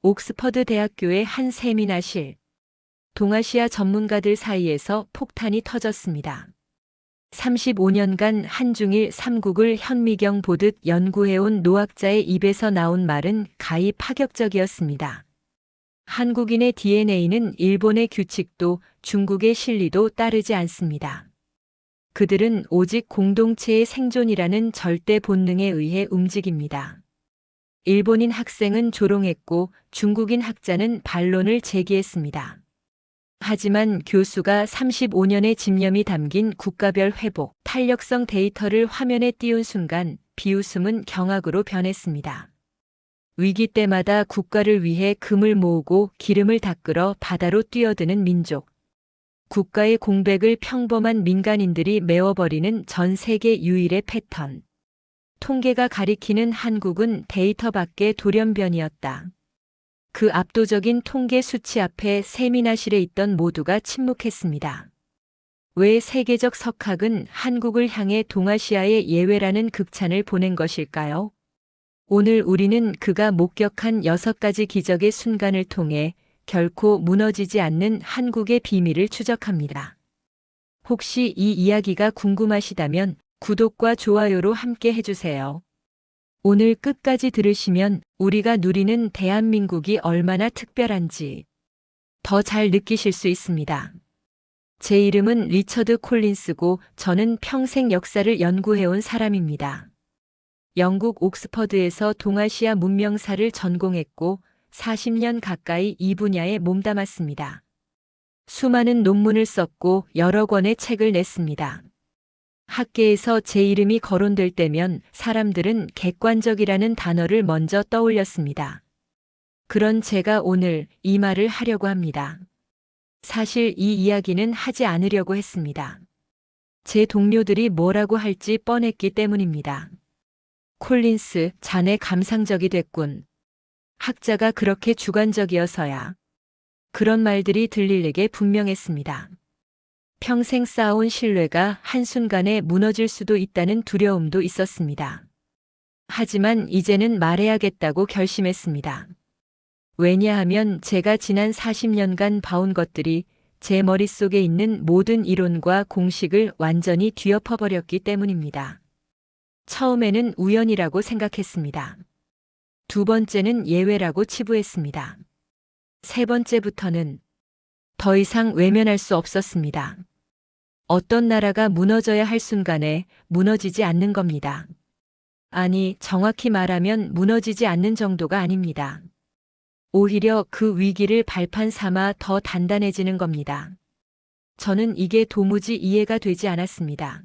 옥스퍼드 대학교의 한 세미나실. 동아시아 전문가들 사이에서 폭탄이 터졌습니다. 35년간 한중일 3국을 현미경 보듯 연구해온 노학자의 입에서 나온 말은 가히 파격적이었습니다. 한국인의 DNA는 일본의 규칙도 중국의 실리도 따르지 않습니다. 그들은 오직 공동체의 생존이라는 절대 본능에 의해 움직입니다. 일본인 학생은 조롱했고 중국인 학자는 반론을 제기했습니다. 하지만 교수가 35년의 집념이 담긴 국가별 회복, 탄력성 데이터를 화면에 띄운 순간 비웃음은 경악으로 변했습니다. 위기 때마다 국가를 위해 금을 모으고 기름을 닦으러 바다로 뛰어드는 민족. 국가의 공백을 평범한 민간인들이 메워버리는 전 세계 유일의 패턴. 통계가 가리키는 한국은 데이터 밖의 돌연변이었다. 그 압도적인 통계 수치 앞에 세미나실에 있던 모두가 침묵했습니다. 왜 세계적 석학은 한국을 향해 동아시아의 예외라는 극찬을 보낸 것일까요? 오늘 우리는 그가 목격한 6가지 기적의 순간을 통해 결코 무너지지 않는 한국의 비밀을 추적합니다. 혹시 이 이야기가 궁금하시다면 구독과 좋아요로 함께 해주세요. 오늘 끝까지 들으시면 우리가 누리는 대한민국이 얼마나 특별한지 더 잘 느끼실 수 있습니다. 제 이름은 리처드 콜린스고 저는 평생 역사를 연구해온 사람입니다. 영국 옥스퍼드에서 동아시아 문명사를 전공했고 40년 가까이 이 분야에 몸담았습니다. 수많은 논문을 썼고 여러 권의 책을 냈습니다. 학계에서 제 이름이 거론될 때면 사람들은 객관적이라는 단어를 먼저 떠올렸습니다. 그런 제가 오늘 이 말을 하려고 합니다. 사실 이 이야기는 하지 않으려고 했습니다. 제 동료들이 뭐라고 할지 뻔했기 때문입니다. 콜린스, 자네 감상적이 됐군. 학자가 그렇게 주관적이어서야. 그런 말들이 들릴 게 분명했습니다. 평생 쌓아온 신뢰가 한순간에 무너질 수도 있다는 두려움도 있었습니다. 하지만 이제는 말해야겠다고 결심했습니다. 왜냐하면 제가 지난 40년간 봐온 것들이 제 머릿속에 있는 모든 이론과 공식을 완전히 뒤엎어버렸기 때문입니다. 처음에는 우연이라고 생각했습니다. 두 번째는 예외라고 치부했습니다. 세 번째부터는 더 이상 외면할 수 없었습니다. 어떤 나라가 무너져야 할 순간에 무너지지 않는 겁니다. 아니, 정확히 말하면 무너지지 않는 정도가 아닙니다. 오히려 그 위기를 발판 삼아 더 단단해지는 겁니다. 저는 이게 도무지 이해가 되지 않았습니다.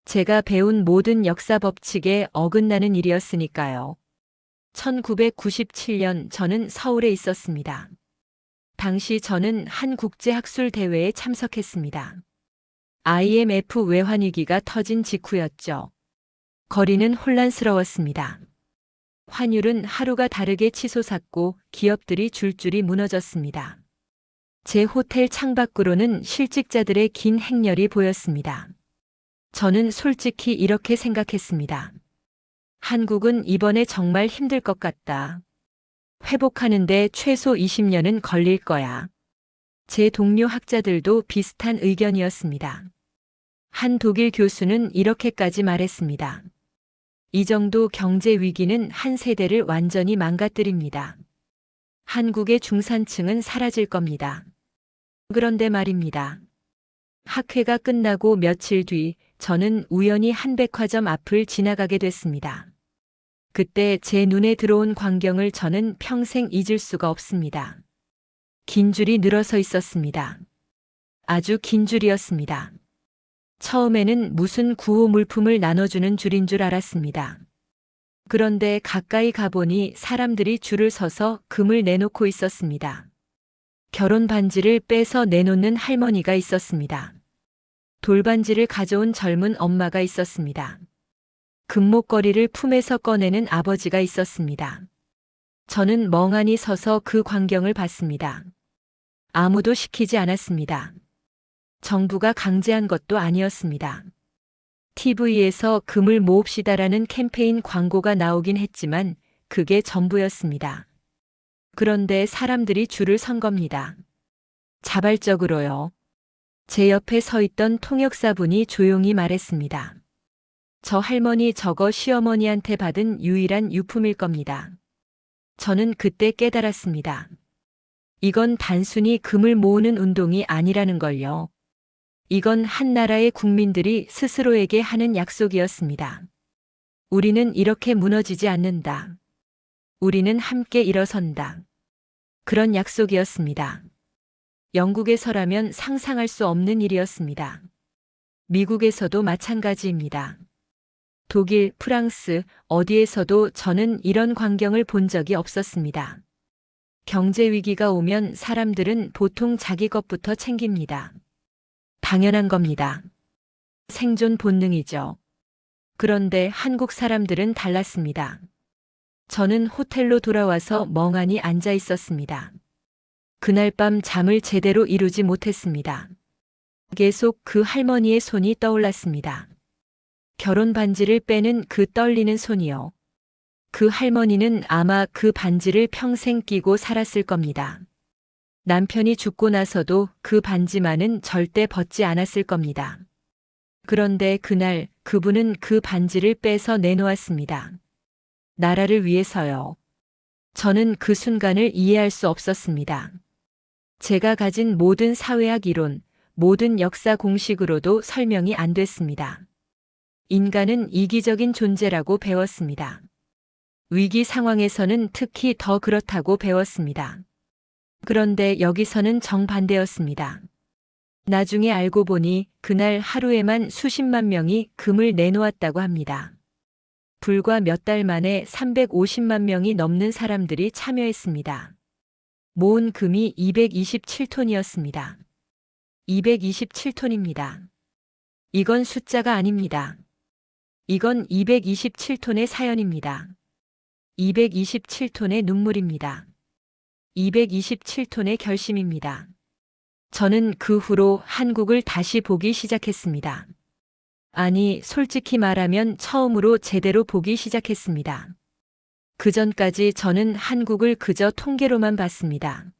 제가 배운 모든 역사 법칙에 어긋나는 일이었으니까요. 1997년 저는 서울에 있었습니다. 당시 저는 한 국제학술 대회에 참석했습니다. IMF 외환위기가 터진 직후였죠. 거리는 혼란스러웠습니다. 환율은 하루가 다르게 치솟았고 기업들이 줄줄이 무너졌습니다. 제 호텔 창밖으로는 실직자들의 긴 행렬이 보였습니다. 저는 솔직히 이렇게 생각했습니다. 한국은 이번에 정말 힘들 것 같다. 회복하는데 최소 20년은 걸릴 거야. 제 동료 학자들도 비슷한 의견이었습니다. 한 독일 교수는 이렇게까지 말했습니다. 이 정도 경제 위기는 한 세대를 완전히 망가뜨립니다. 한국의 중산층은 사라질 겁니다. 그런데 말입니다. 학회가 끝나고 며칠 뒤 저는 우연히 한 백화점 앞을 지나가게 됐습니다. 그때 제 눈에 들어온 광경을 저는 평생 잊을 수가 없습니다. 긴 줄이 늘어서 있었습니다. 아주 긴 줄이었습니다. 처음에는 무슨 구호 물품을 나눠주는 줄인 줄 알았습니다. 그런데 가까이 가보니 사람들이 줄을 서서 금을 내놓고 있었습니다. 결혼 반지를 빼서 내놓는 할머니가 있었습니다. 돌반지를 가져온 젊은 엄마가 있었습니다. 금목걸이를 품에서 꺼내는 아버지가 있었습니다. 저는 멍하니 서서 그 광경을 봤습니다. 아무도 시키지 않았습니다. 정부가 강제한 것도 아니었습니다. TV에서 금을 모읍시다라는 캠페인 광고가 나오긴 했지만 그게 전부였습니다. 그런데 사람들이 줄을 선 겁니다. 자발적으로요. 제 옆에 서 있던 통역사분이 조용히 말했습니다. 저 할머니 저거 시어머니한테 받은 유일한 유품일 겁니다. 저는 그때 깨달았습니다. 이건 단순히 금을 모으는 운동이 아니라는 걸요. 이건 한 나라의 국민들이 스스로에게 하는 약속이었습니다. 우리는 이렇게 무너지지 않는다. 우리는 함께 일어선다. 그런 약속이었습니다. 영국에서라면 상상할 수 없는 일이었습니다. 미국에서도 마찬가지입니다. 독일, 프랑스, 어디에서도 저는 이런 광경을 본 적이 없었습니다. 경제 위기가 오면 사람들은 보통 자기 것부터 챙깁니다. 당연한 겁니다. 생존 본능이죠. 그런데 한국 사람들은 달랐습니다. 저는 호텔로 돌아와서 멍하니 앉아 있었습니다. 그날 밤 잠을 제대로 이루지 못했습니다. 계속 그 할머니의 손이 떠올랐습니다. 결혼 반지를 빼는 그 떨리는 손이요. 그 할머니는 아마 그 반지를 평생 끼고 살았을 겁니다. 남편이 죽고 나서도 그 반지만은 절대 벗지 않았을 겁니다. 그런데 그날 그분은 그 반지를 빼서 내놓았습니다. 나라를 위해서요. 저는 그 순간을 이해할 수 없었습니다. 제가 가진 모든 사회학 이론, 모든 역사 공식으로도 설명이 안 됐습니다. 인간은 이기적인 존재라고 배웠습니다. 위기 상황에서는 특히 더 그렇다고 배웠습니다. 그런데 여기서는 정반대였습니다. 나중에 알고 보니 그날 하루에만 수십만 명이 금을 내놓았다고 합니다. 불과 몇 달 만에 350만 명이 넘는 사람들이 참여했습니다. 모은 금이 227톤이었습니다. 227톤입니다. 이건 숫자가 아닙니다. 이건 227톤의 사연입니다. 227톤의 눈물입니다. 227톤의 결심입니다. 저는 그 후로 한국을 다시 보기 시작했습니다. 아니, 솔직히 말하면 처음으로 제대로 보기 시작했습니다. 그 전까지 저는 한국을 그저 통계로만 봤습니다.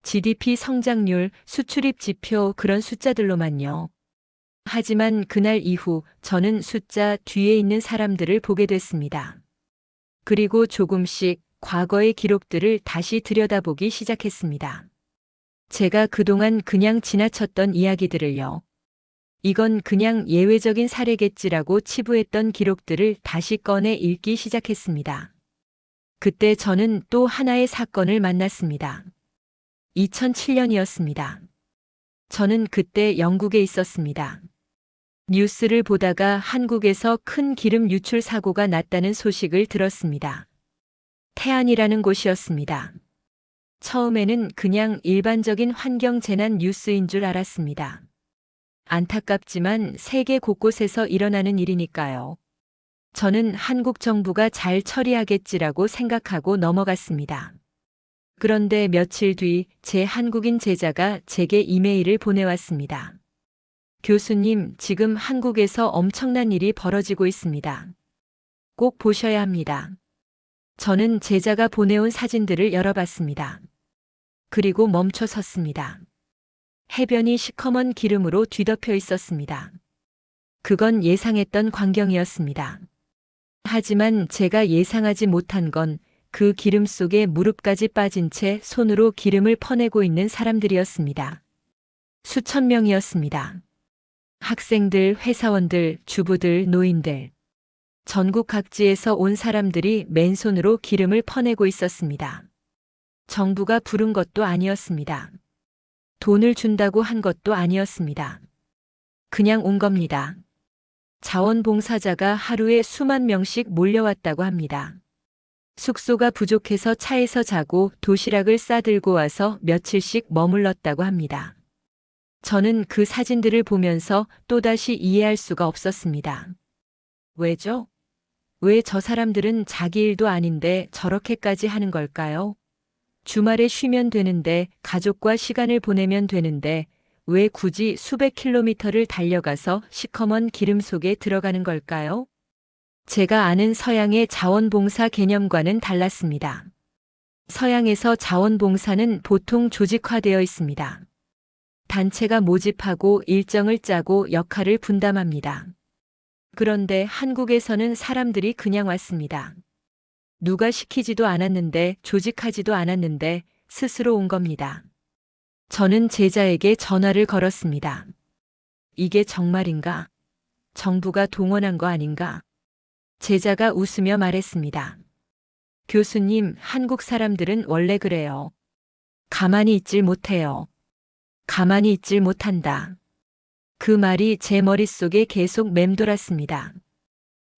GDP 성장률, 수출입 지표 그런 숫자들로만요. 하지만 그날 이후 저는 숫자 뒤에 있는 사람들을 보게 됐습니다. 그리고 조금씩 과거의 기록들을 다시 들여다보기 시작했습니다. 제가 그동안 그냥 지나쳤던 이야기들을요. 이건 그냥 예외적인 사례겠지라고 치부했던 기록들을 다시 꺼내 읽기 시작했습니다. 그때 저는 또 하나의 사건을 만났습니다. 2007년이었습니다. 저는 그때 영국에 있었습니다. 뉴스를 보다가 한국에서 큰 기름 유출 사고가 났다는 소식을 들었습니다. 태안이라는 곳이었습니다. 처음에는 그냥 일반적인 환경 재난 뉴스인 줄 알았습니다. 안타깝지만 세계 곳곳에서 일어나는 일이니까요. 저는 한국 정부가 잘 처리하겠지라고 생각하고 넘어갔습니다. 그런데 며칠 뒤 제 한국인 제자가 제게 이메일을 보내왔습니다. 교수님, 지금 한국에서 엄청난 일이 벌어지고 있습니다. 꼭 보셔야 합니다. 저는 제자가 보내온 사진들을 열어봤습니다. 그리고 멈춰 섰습니다. 해변이 시커먼 기름으로 뒤덮여 있었습니다. 그건 예상했던 광경이었습니다. 하지만 제가 예상하지 못한 건 그 기름 속에 무릎까지 빠진 채 손으로 기름을 퍼내고 있는 사람들이었습니다. 수천 명이었습니다. 학생들, 회사원들, 주부들, 노인들. 전국 각지에서 온 사람들이 맨손으로 기름을 퍼내고 있었습니다. 정부가 부른 것도 아니었습니다. 돈을 준다고 한 것도 아니었습니다. 그냥 온 겁니다. 자원봉사자가 하루에 수만 명씩 몰려왔다고 합니다. 숙소가 부족해서 차에서 자고 도시락을 싸들고 와서 며칠씩 머물렀다고 합니다. 저는 그 사진들을 보면서 또다시 이해할 수가 없었습니다. 왜죠? 왜 저 사람들은 자기 일도 아닌데 저렇게까지 하는 걸까요? 주말에 쉬면 되는데, 가족과 시간을 보내면 되는데, 왜 굳이 수백 킬로미터를 달려가서 시커먼 기름 속에 들어가는 걸까요? 제가 아는 서양의 자원봉사 개념과는 달랐습니다. 서양에서 자원봉사는 보통 조직화되어 있습니다. 단체가 모집하고 일정을 짜고 역할을 분담합니다. 그런데 한국에서는 사람들이 그냥 왔습니다. 누가 시키지도 않았는데 조직하지도 않았는데 스스로 온 겁니다. 저는 제자에게 전화를 걸었습니다. 이게 정말인가? 정부가 동원한 거 아닌가? 제자가 웃으며 말했습니다. 교수님, 한국 사람들은 원래 그래요. 가만히 있질 못해요. 가만히 있질 못한다. 그 말이 제 머릿속에 계속 맴돌았습니다.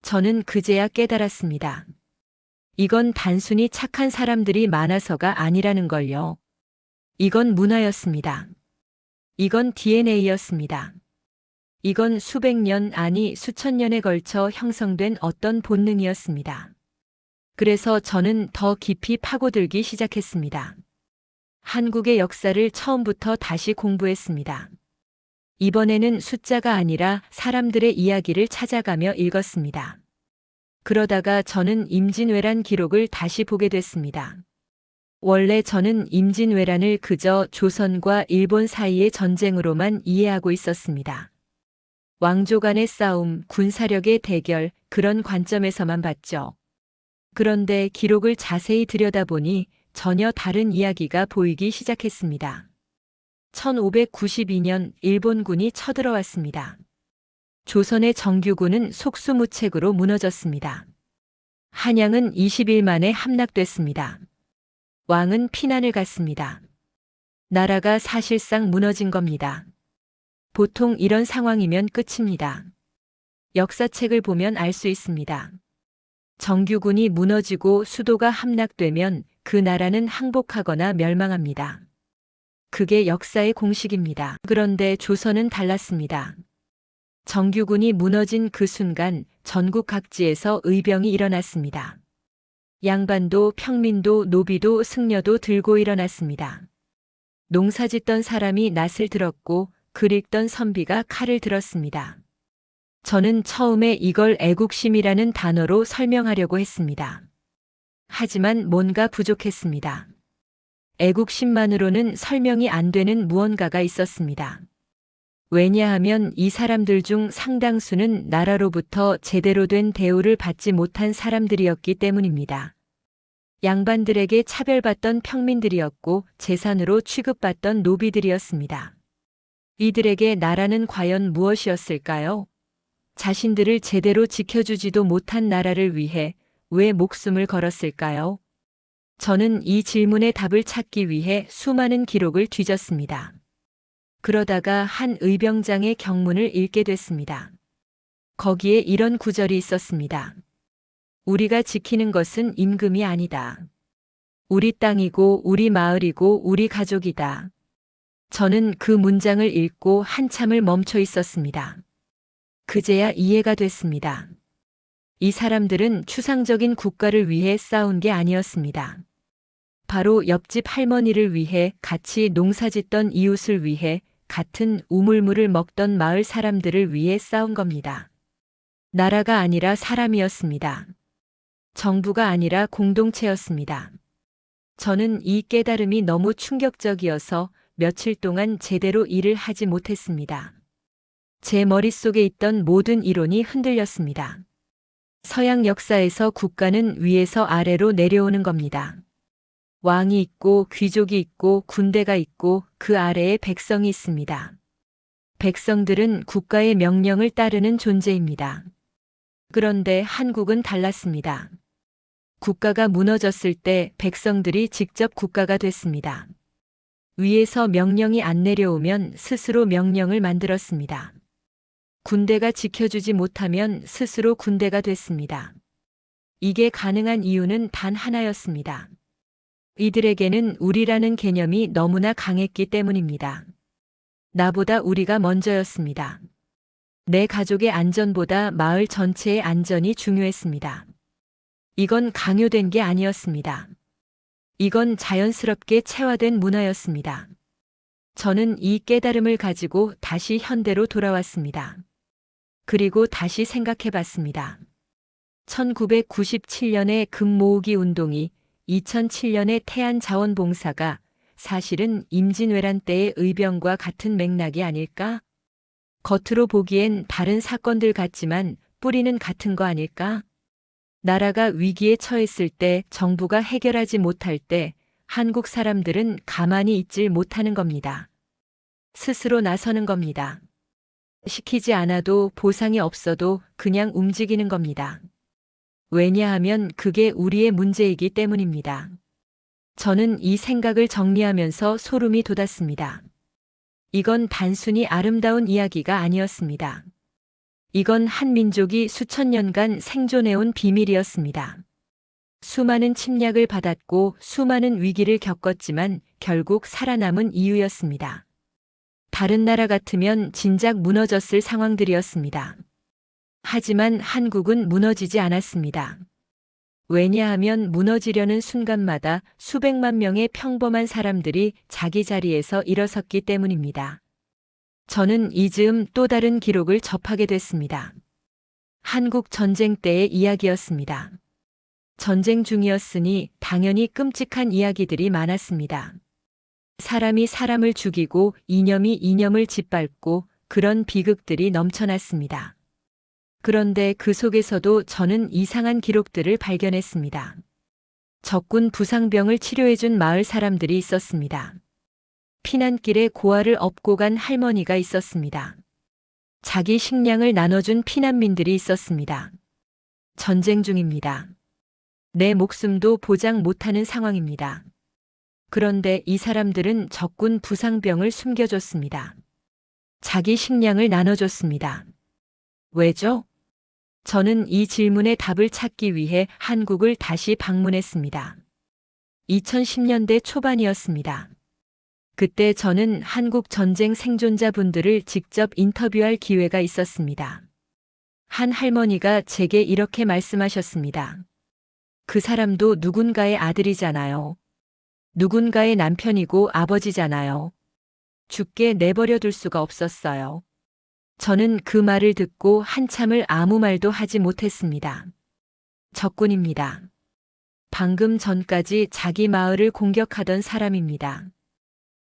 저는 그제야 깨달았습니다. 이건 단순히 착한 사람들이 많아서가 아니라는 걸요. 이건 문화였습니다. 이건 DNA였습니다. 이건 수백 년, 아니 수천 년에 걸쳐 형성된 어떤 본능이었습니다. 그래서 저는 더 깊이 파고들기 시작했습니다. 한국의 역사를 처음부터 다시 공부했습니다. 이번에는 숫자가 아니라 사람들의 이야기를 찾아가며 읽었습니다. 그러다가 저는 임진왜란 기록을 다시 보게 됐습니다. 원래 저는 임진왜란을 그저 조선과 일본 사이의 전쟁으로만 이해하고 있었습니다. 왕조 간의 싸움, 군사력의 대결, 그런 관점에서만 봤죠. 그런데 기록을 자세히 들여다보니 전혀 다른 이야기가 보이기 시작했습니다. 1592년 일본군이 쳐들어왔습니다. 조선의 정규군은 속수무책으로 무너졌습니다. 한양은 20일 만에 함락됐습니다. 왕은 피난을 갔습니다. 나라가 사실상 무너진 겁니다. 보통 이런 상황이면 끝입니다. 역사책을 보면 알 수 있습니다. 정규군이 무너지고 수도가 함락되면 그 나라는 항복하거나 멸망합니다. 그게 역사의 공식입니다. 그런데 조선은 달랐습니다. 정규군이 무너진 그 순간 전국 각지에서 의병이 일어났습니다. 양반도 평민도 노비도 승려도 들고 일어났습니다. 농사짓던 사람이 낫을 들었고 글 읽던 선비가 칼을 들었습니다. 저는 처음에 이걸 애국심이라는 단어로 설명하려고 했습니다. 하지만 뭔가 부족했습니다. 애국심만으로는 설명이 안 되는 무언가가 있었습니다. 왜냐하면 이 사람들 중 상당수는 나라로부터 제대로 된 대우를 받지 못한 사람들이었기 때문입니다. 양반들에게 차별받던 평민들이었고 재산으로 취급받던 노비들이었습니다. 이들에게 나라는 과연 무엇이었을까요? 자신들을 제대로 지켜주지도 못한 나라를 위해 왜 목숨을 걸었을까요? 저는 이 질문의 답을 찾기 위해 수많은 기록을 뒤졌습니다. 그러다가 한 의병장의 경문을 읽게 됐습니다. 거기에 이런 구절이 있었습니다. 우리가 지키는 것은 임금이 아니다. 우리 땅이고 우리 마을이고 우리 가족이다. 저는 그 문장을 읽고 한참을 멈춰 있었습니다. 그제야 이해가 됐습니다. 이 사람들은 추상적인 국가를 위해 싸운 게 아니었습니다. 바로 옆집 할머니를 위해, 같이 농사짓던 이웃을 위해, 같은 우물물을 먹던 마을 사람들을 위해 싸운 겁니다. 나라가 아니라 사람이었습니다. 정부가 아니라 공동체였습니다. 저는 이 깨달음이 너무 충격적이어서 며칠 동안 제대로 일을 하지 못했습니다. 제 머릿속에 있던 모든 이론이 흔들렸습니다. 서양 역사에서 국가는 위에서 아래로 내려오는 겁니다. 왕이 있고 귀족이 있고 군대가 있고 그 아래에 백성이 있습니다. 백성들은 국가의 명령을 따르는 존재입니다. 그런데 한국은 달랐습니다. 국가가 무너졌을 때 백성들이 직접 국가가 됐습니다. 위에서 명령이 안 내려오면 스스로 명령을 만들었습니다. 군대가 지켜주지 못하면 스스로 군대가 됐습니다. 이게 가능한 이유는 단 하나였습니다. 이들에게는 우리라는 개념이 너무나 강했기 때문입니다. 나보다 우리가 먼저였습니다. 내 가족의 안전보다 마을 전체의 안전이 중요했습니다. 이건 강요된 게 아니었습니다. 이건 자연스럽게 체화된 문화였습니다. 저는 이 깨달음을 가지고 다시 현대로 돌아왔습니다. 그리고 다시 생각해 봤습니다. 1997년의 금 모으기 운동이 2007년의 태안자원봉사가 사실은 임진왜란 때의 의병과 같은 맥락이 아닐까? 겉으로 보기엔 다른 사건들 같지만 뿌리는 같은 거 아닐까? 나라가 위기에 처했을 때, 정부가 해결하지 못할 때 한국 사람들은 가만히 있질 못하는 겁니다. 스스로 나서는 겁니다. 시키지 않아도 보상이 없어도 그냥 움직이는 겁니다. 왜냐하면 그게 우리의 문제이기 때문입니다. 저는 이 생각을 정리하면서 소름이 돋았습니다. 이건 단순히 아름다운 이야기가 아니었습니다. 이건 한 민족이 수천 년간 생존해온 비밀이었습니다. 수많은 침략을 받았고 수많은 위기를 겪었지만 결국 살아남은 이유였습니다. 다른 나라 같으면 진작 무너졌을 상황들이었습니다. 하지만 한국은 무너지지 않았습니다. 왜냐하면 무너지려는 순간마다 수백만 명의 평범한 사람들이 자기 자리에서 일어섰기 때문입니다. 저는 이 즈음 또 다른 기록을 접하게 됐습니다. 한국 전쟁 때의 이야기였습니다. 전쟁 중이었으니 당연히 끔찍한 이야기들이 많았습니다. 사람이 사람을 죽이고 이념이 이념을 짓밟고 그런 비극들이 넘쳐났습니다. 그런데 그 속에서도 저는 이상한 기록들을 발견했습니다. 적군 부상병을 치료해준 마을 사람들이 있었습니다. 피난길에 고아를 업고 간 할머니가 있었습니다. 자기 식량을 나눠준 피난민들이 있었습니다. 전쟁 중입니다. 내 목숨도 보장 못하는 상황입니다. 그런데 이 사람들은 적군 부상병을 숨겨줬습니다. 자기 식량을 나눠줬습니다. 왜죠? 저는 이 질문의 답을 찾기 위해 한국을 다시 방문했습니다. 2010년대 초반이었습니다. 그때 저는 한국 전쟁 생존자분들을 직접 인터뷰할 기회가 있었습니다. 한 할머니가 제게 이렇게 말씀하셨습니다. 그 사람도 누군가의 아들이잖아요. 누군가의 남편이고 아버지잖아요. 죽게 내버려 둘 수가 없었어요. 저는 그 말을 듣고 한참을 아무 말도 하지 못했습니다. 적군입니다. 방금 전까지 자기 마을을 공격하던 사람입니다.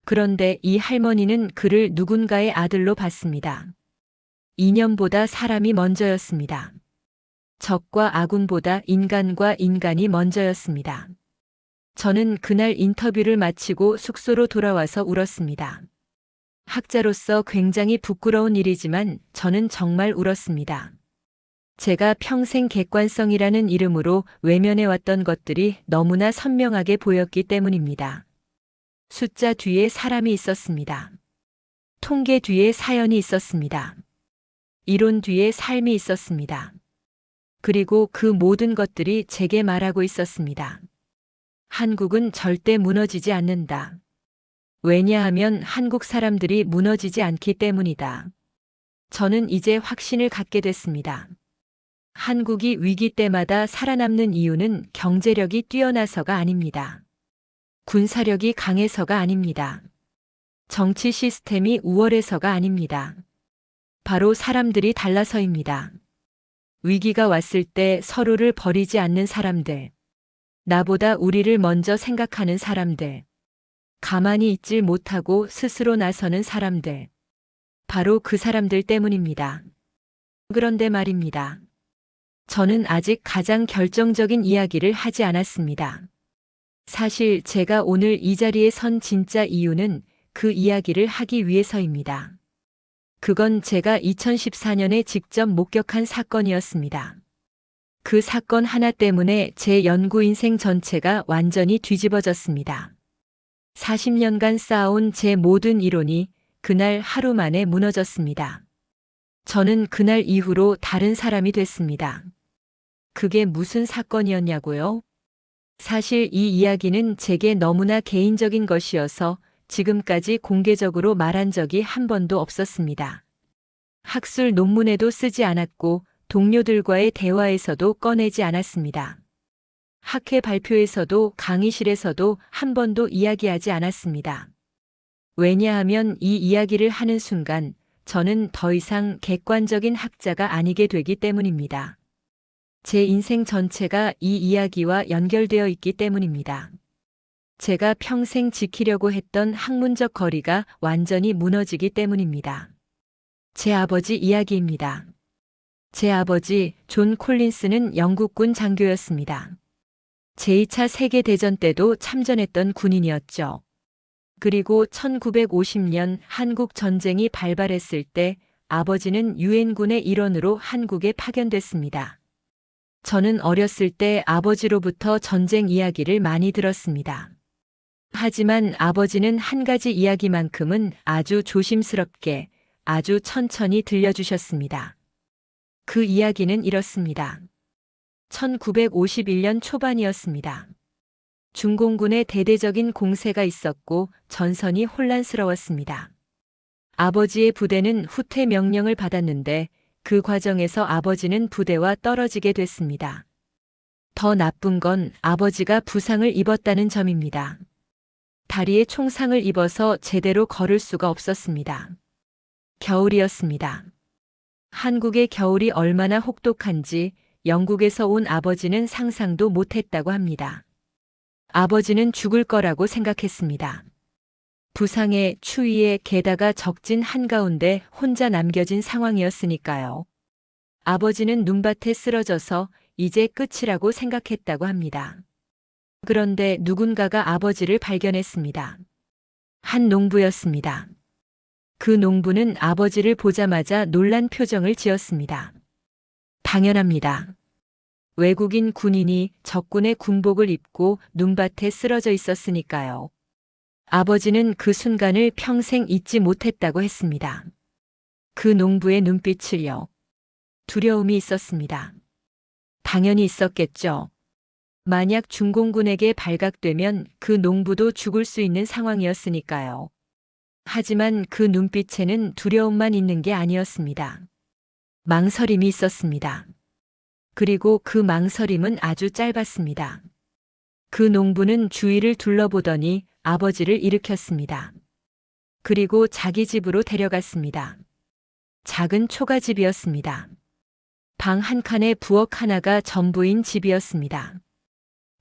그런데 이 할머니는 그를 누군가의 아들로 봤습니다. 이념보다 사람이 먼저였습니다. 적과 아군보다 인간과 인간이 먼저였습니다. 저는 그날 인터뷰를 마치고 숙소로 돌아와서 울었습니다. 학자로서 굉장히 부끄러운 일이지만 저는 정말 울었습니다. 제가 평생 객관성이라는 이름으로 외면해왔던 것들이 너무나 선명하게 보였기 때문입니다. 숫자 뒤에 사람이 있었습니다. 통계 뒤에 사연이 있었습니다. 이론 뒤에 삶이 있었습니다. 그리고 그 모든 것들이 제게 말하고 있었습니다. 한국은 절대 무너지지 않는다. 왜냐하면 한국 사람들이 무너지지 않기 때문이다. 저는 이제 확신을 갖게 됐습니다. 한국이 위기 때마다 살아남는 이유는 경제력이 뛰어나서가 아닙니다. 군사력이 강해서가 아닙니다. 정치 시스템이 우월해서가 아닙니다. 바로 사람들이 달라서입니다. 위기가 왔을 때 서로를 버리지 않는 사람들, 나보다 우리를 먼저 생각하는 사람들, 가만히 있질 못하고 스스로 나서는 사람들, 바로 그 사람들 때문입니다. 그런데 말입니다. 저는 아직 가장 결정적인 이야기를 하지 않았습니다. 사실 제가 오늘 이 자리에 선 진짜 이유는 그 이야기를 하기 위해서입니다. 그건 제가 2014년에 직접 목격한 사건이었습니다. 그 사건 하나 때문에 제 연구 인생 전체가 완전히 뒤집어졌습니다. 40년간 쌓아온 제 모든 이론이 그날 하루 만에 무너졌습니다. 저는 그날 이후로 다른 사람이 됐습니다. 그게 무슨 사건이었냐고요? 사실 이 이야기는 제게 너무나 개인적인 것이어서 지금까지 공개적으로 말한 적이 한 번도 없었습니다. 학술 논문에도 쓰지 않았고 동료들과의 대화에서도 꺼내지 않았습니다. 학회 발표에서도 강의실에서도 한 번도 이야기하지 않았습니다. 왜냐하면 이 이야기를 하는 순간 저는 더 이상 객관적인 학자가 아니게 되기 때문입니다. 제 인생 전체가 이 이야기와 연결되어 있기 때문입니다. 제가 평생 지키려고 했던 학문적 거리가 완전히 무너지기 때문입니다. 제 아버지 이야기입니다. 제 아버지 존 콜린스는 영국군 장교였습니다. 제2차 세계대전 때도 참전했던 군인이었죠. 그리고 1950년 한국 전쟁이 발발했을 때 아버지는 유엔군의 일원으로 한국에 파견됐습니다. 저는 어렸을 때 아버지로부터 전쟁 이야기를 많이 들었습니다. 하지만 아버지는 한 가지 이야기만큼은 아주 조심스럽게, 아주 천천히 들려주셨습니다. 그 이야기는 이렇습니다. 1951년 초반이었습니다. 중공군에 대대적인 공세가 있었고 전선이 혼란스러웠습니다. 아버지의 부대는 후퇴 명령을 받았는데 그 과정에서 아버지는 부대와 떨어지게 됐습니다. 더 나쁜 건 아버지가 부상을 입었다는 점입니다. 다리에 총상을 입어서 제대로 걸을 수가 없었습니다. 겨울이었습니다. 한국의 겨울이 얼마나 혹독한지 영국에서 온 아버지는 상상도 못했다고 합니다. 아버지는 죽을 거라고 생각했습니다. 부상에 추위에 게다가 적진 한가운데 혼자 남겨진 상황이었으니까요. 아버지는 눈밭에 쓰러져서 이제 끝이라고 생각했다고 합니다. 그런데 누군가가 아버지를 발견했습니다. 한 농부였습니다. 그 농부는 아버지를 보자마자 놀란 표정을 지었습니다. 당연합니다. 외국인 군인이 적군의 군복을 입고 눈밭에 쓰러져 있었으니까요. 아버지는 그 순간을 평생 잊지 못했다고 했습니다. 그 농부의 눈빛을요. 두려움이 있었습니다. 당연히 있었겠죠. 만약 중공군에게 발각되면 그 농부도 죽을 수 있는 상황이었으니까요. 하지만 그 눈빛에는 두려움만 있는 게 아니었습니다. 망설임이 있었습니다. 그리고 그 망설임은 아주 짧았습니다. 그 농부는 주위를 둘러보더니 아버지를 일으켰습니다. 그리고 자기 집으로 데려갔습니다. 작은 초가집이었습니다. 방 한 칸에 부엌 하나가 전부인 집이었습니다.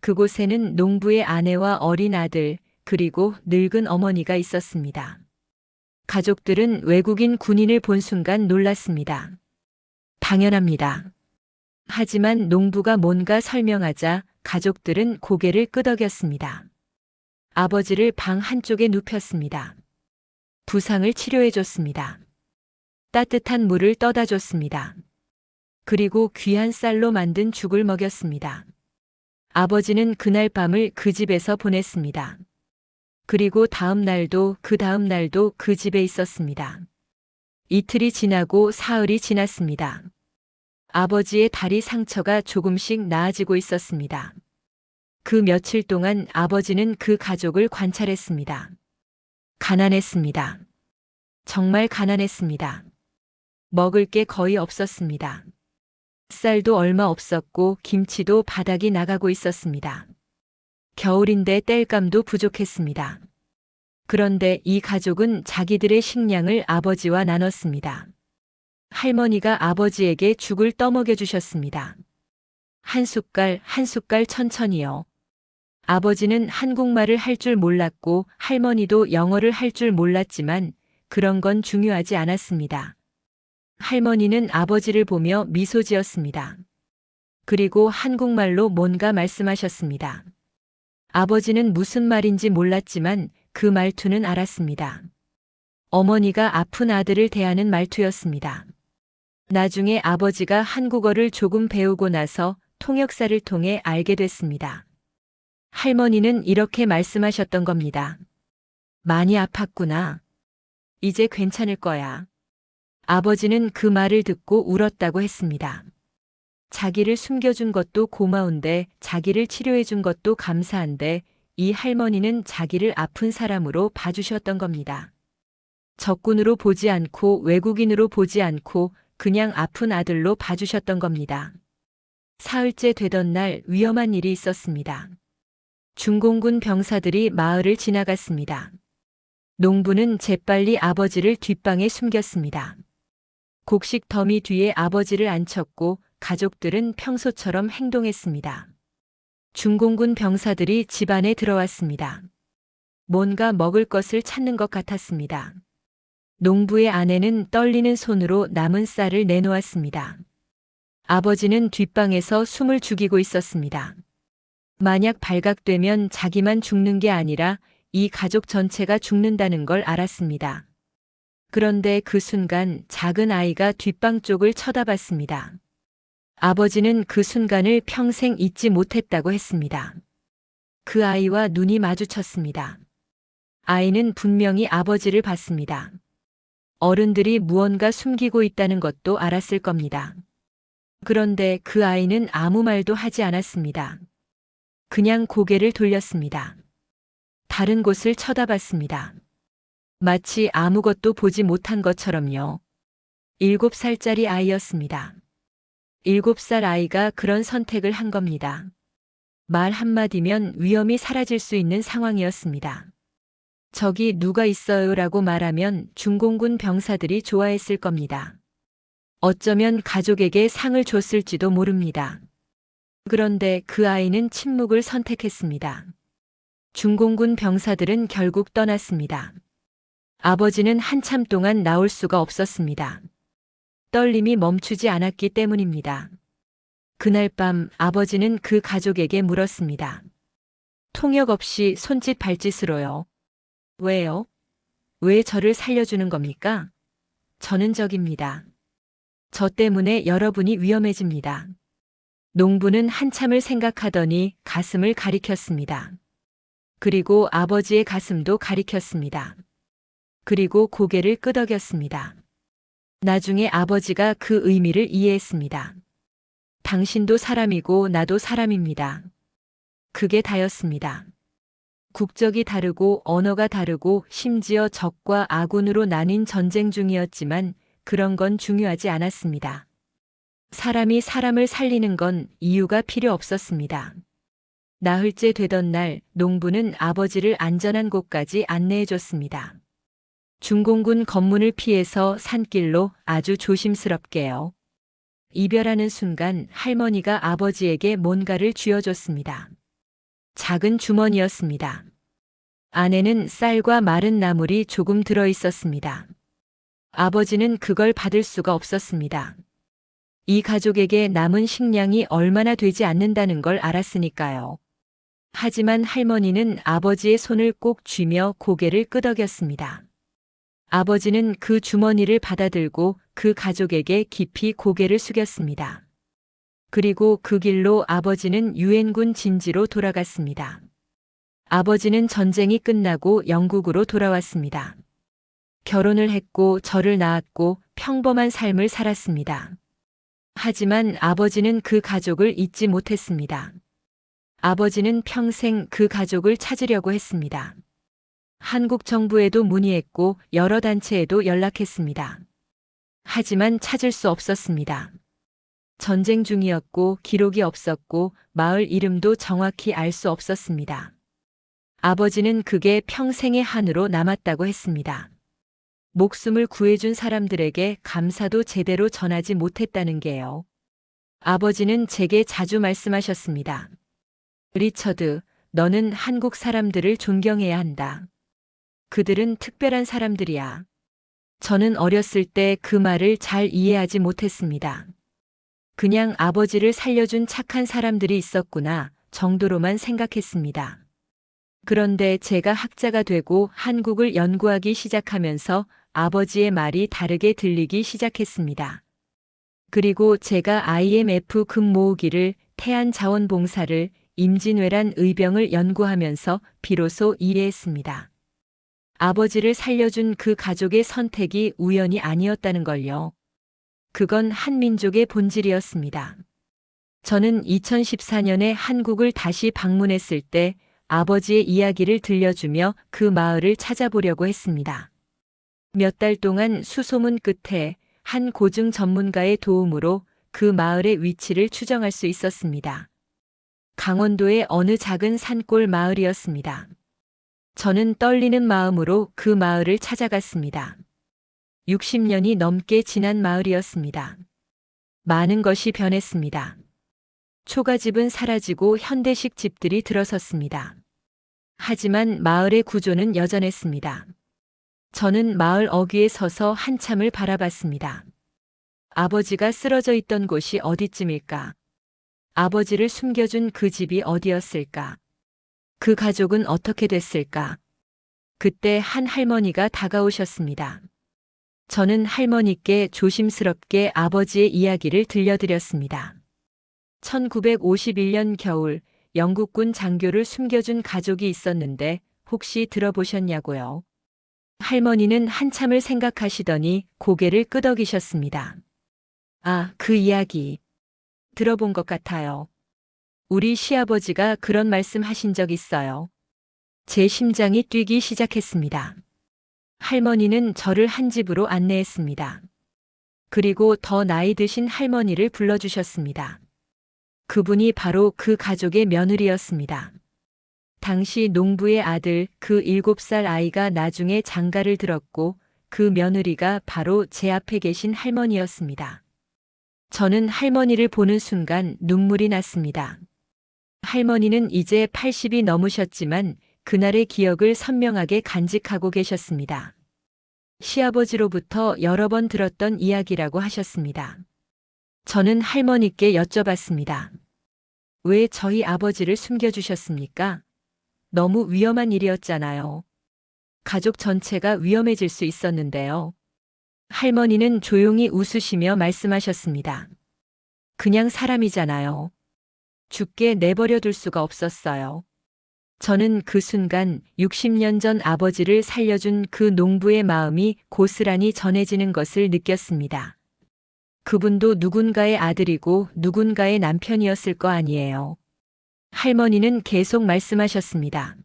그곳에는 농부의 아내와 어린 아들, 그리고 늙은 어머니가 있었습니다. 가족들은 외국인 군인을 본 순간 놀랐습니다. 당연합니다. 하지만 농부가 뭔가 설명하자 가족들은 고개를 끄덕였습니다. 아버지를 방 한쪽에 눕혔습니다. 부상을 치료해줬습니다. 따뜻한 물을 떠다 줬습니다. 그리고 귀한 쌀로 만든 죽을 먹였습니다. 아버지는 그날 밤을 그 집에서 보냈습니다. 그리고 다음 날도 그 다음 날도 그 집에 있었습니다. 이틀이 지나고 사흘이 지났습니다. 아버지의 다리 상처가 조금씩 나아지고 있었습니다. 그 며칠 동안 아버지는 그 가족을 관찰했습니다. 가난했습니다. 정말 가난했습니다. 먹을 게 거의 없었습니다. 쌀도 얼마 없었고 김치도 바닥이 나가고 있었습니다. 겨울인데 땔감도 부족했습니다. 그런데 이 가족은 자기들의 식량을 아버지와 나눴습니다. 할머니가 아버지에게 죽을 떠먹여 주셨습니다. 한 숟갈 한 숟갈 천천히요. 아버지는 한국말을 할 줄 몰랐고 할머니도 영어를 할 줄 몰랐지만 그런 건 중요하지 않았습니다. 할머니는 아버지를 보며 미소 지었습니다. 그리고 한국말로 뭔가 말씀하셨습니다. 아버지는 무슨 말인지 몰랐지만 그 말투는 알았습니다. 어머니가 아픈 아들을 대하는 말투였습니다. 나중에 아버지가 한국어를 조금 배우고 나서 통역사를 통해 알게 됐습니다. 할머니는 이렇게 말씀하셨던 겁니다. 많이 아팠구나. 이제 괜찮을 거야. 아버지는 그 말을 듣고 울었다고 했습니다. 자기를 숨겨준 것도 고마운데 자기를 치료해준 것도 감사한데 이 할머니는 자기를 아픈 사람으로 봐주셨던 겁니다. 적군으로 보지 않고 외국인으로 보지 않고 그냥 아픈 아들로 봐주셨던 겁니다. 사흘째 되던 날 위험한 일이 있었습니다. 중공군 병사들이 마을을 지나갔습니다. 농부는 재빨리 아버지를 뒷방에 숨겼습니다. 곡식 더미 뒤에 아버지를 앉혔고 가족들은 평소처럼 행동했습니다. 중공군 병사들이 집 안에 들어왔습니다. 뭔가 먹을 것을 찾는 것 같았습니다. 농부의 아내는 떨리는 손으로 남은 쌀을 내놓았습니다. 아버지는 뒷방에서 숨을 죽이고 있었습니다. 만약 발각되면 자기만 죽는 게 아니라 이 가족 전체가 죽는다는 걸 알았습니다. 그런데 그 순간 작은 아이가 뒷방 쪽을 쳐다봤습니다. 아버지는 그 순간을 평생 잊지 못했다고 했습니다. 그 아이와 눈이 마주쳤습니다. 아이는 분명히 아버지를 봤습니다. 어른들이 무언가 숨기고 있다는 것도 알았을 겁니다. 그런데 그 아이는 아무 말도 하지 않았습니다. 그냥 고개를 돌렸습니다. 다른 곳을 쳐다봤습니다. 마치 아무것도 보지 못한 것처럼요. 7살짜리 아이였습니다. 7살 아이가 그런 선택을 한 겁니다. 말 한마디면 위험이 사라질 수 있는 상황이었습니다. 저기 누가 있어요라고 말하면 중공군 병사들이 좋아했을 겁니다. 어쩌면 가족에게 상을 줬을지도 모릅니다. 그런데 그 아이는 침묵을 선택했습니다. 중공군 병사들은 결국 떠났습니다. 아버지는 한참 동안 나올 수가 없었습니다. 떨림이 멈추지 않았기 때문입니다. 그날 밤 아버지는 그 가족에게 물었습니다. 통역 없이 손짓 발짓으로요. 왜요? 왜 저를 살려주는 겁니까? 저는 적입니다. 저 때문에 여러분이 위험해집니다. 농부는 한참을 생각하더니 가슴을 가리켰습니다. 그리고 아버지의 가슴도 가리켰습니다. 그리고 고개를 끄덕였습니다. 나중에 아버지가 그 의미를 이해했습니다. 당신도 사람이고 나도 사람입니다. 그게 다였습니다. 국적이 다르고 언어가 다르고 심지어 적과 아군으로 나뉜 전쟁 중이었지만 그런 건 중요하지 않았습니다. 사람이 사람을 살리는 건 이유가 필요 없었습니다. 나흘째 되던 날 농부는 아버지를 안전한 곳까지 안내해 줬습니다. 중공군 검문을 피해서 산길로 아주 조심스럽게요. 이별하는 순간 할머니가 아버지에게 뭔가를 쥐어줬습니다. 작은 주머니였습니다. 안에는 쌀과 마른 나물이 조금 들어 있었습니다. 아버지는 그걸 받을 수가 없었습니다. 이 가족에게 남은 식량이 얼마나 되지 않는다는 걸 알았으니까요. 하지만 할머니는 아버지의 손을 꼭 쥐며 고개를 끄덕였습니다. 아버지는 그 주머니를 받아들고 그 가족에게 깊이 고개를 숙였습니다. 그리고 그 길로 아버지는 유엔군 진지로 돌아갔습니다. 아버지는 전쟁이 끝나고 영국으로 돌아왔습니다. 결혼을 했고 저를 낳았고 평범한 삶을 살았습니다. 하지만 아버지는 그 가족을 잊지 못했습니다. 아버지는 평생 그 가족을 찾으려고 했습니다. 한국 정부에도 문의했고 여러 단체에도 연락했습니다. 하지만 찾을 수 없었습니다. 전쟁 중이었고 기록이 없었고 마을 이름도 정확히 알 수 없었습니다. 아버지는 그게 평생의 한으로 남았다고 했습니다. 목숨을 구해준 사람들에게 감사도 제대로 전하지 못했다는 게요. 아버지는 제게 자주 말씀하셨습니다. 리처드, 너는 한국 사람들을 존경해야 한다. 그들은 특별한 사람들이야. 저는 어렸을 때 그 말을 잘 이해하지 못했습니다. 그냥 아버지를 살려준 착한 사람들이 있었구나 정도로만 생각했습니다. 그런데 제가 학자가 되고 한국을 연구하기 시작하면서 아버지의 말이 다르게 들리기 시작했습니다. 그리고 제가 IMF 금 모으기를, 태안자원봉사를, 임진왜란 의병을 연구하면서 비로소 이해했습니다. 아버지를 살려준 그 가족의 선택이 우연이 아니었다는 걸요. 그건 한민족의 본질이었습니다. 저는 2014년에 한국을 다시 방문했을 때 아버지의 이야기를 들려주며 그 마을을 찾아보려고 했습니다. 몇 달 동안 수소문 끝에 한 고증 전문가의 도움으로 그 마을의 위치를 추정할 수 있었습니다. 강원도의 어느 작은 산골 마을이었습니다. 저는 떨리는 마음으로 그 마을을 찾아갔습니다. 60년이 넘게 지난 마을이었습니다. 많은 것이 변했습니다. 초가집은 사라지고 현대식 집들이 들어섰습니다. 하지만 마을의 구조는 여전했습니다. 저는 마을 어귀에 서서 한참을 바라봤습니다. 아버지가 쓰러져 있던 곳이 어디쯤일까? 아버지를 숨겨준 그 집이 어디였을까? 그 가족은 어떻게 됐을까? 그때 한 할머니가 다가오셨습니다. 저는 할머니께 조심스럽게 아버지의 이야기를 들려드렸습니다. 1951년 겨울 영국군 장교를 숨겨준 가족이 있었는데 혹시 들어보셨냐고요? 할머니는 한참을 생각하시더니 고개를 끄덕이셨습니다. 아, 그 이야기. 들어본 것 같아요. 우리 시아버지가 그런 말씀 하신 적 있어요. 제 심장이 뛰기 시작했습니다. 할머니는 저를 한 집으로 안내했습니다. 그리고 더 나이 드신 할머니를 불러주셨습니다. 그분이 바로 그 가족의 며느리였습니다. 당시 농부의 아들 그 7살 아이가 나중에 장가를 들었고 그 며느리가 바로 제 앞에 계신 할머니였습니다. 저는 할머니를 보는 순간 눈물이 났습니다. 할머니는 이제 80이 넘으셨지만 그날의 기억을 선명하게 간직하고 계셨습니다. 시아버지로부터 여러 번 들었던 이야기라고 하셨습니다. 저는 할머니께 여쭤봤습니다. 왜 저희 아버지를 숨겨주셨습니까? 너무 위험한 일이었잖아요. 가족 전체가 위험해질 수 있었는데요. 할머니는 조용히 웃으시며 말씀하셨습니다. 그냥 사람이잖아요. 죽게 내버려 둘 수가 없었어요. 저는 그 순간 60년 전 아버지를 살려준 그 농부의 마음이 고스란히 전해지는 것을 느꼈습니다. 그분도 누군가의 아들이고 누군가의 남편이었을 거 아니에요. 할머니는 계속 말씀하셨습니다.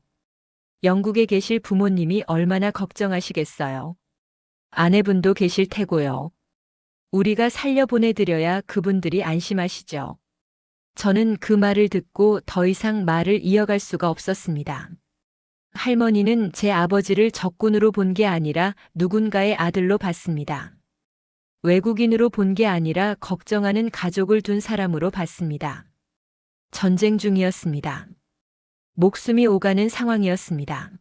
영국에 계실 부모님이 얼마나 걱정하시겠어요. 아내분도 계실 테고요. 우리가 살려보내드려야 그분들이 안심하시죠. 저는 그 말을 듣고 더 이상 말을 이어갈 수가 없었습니다. 할머니는 제 아버지를 적군으로 본 게 아니라 누군가의 아들로 봤습니다. 외국인으로 본 게 아니라 걱정하는 가족을 둔 사람으로 봤습니다. 전쟁 중이었습니다. 목숨이 오가는 상황이었습니다.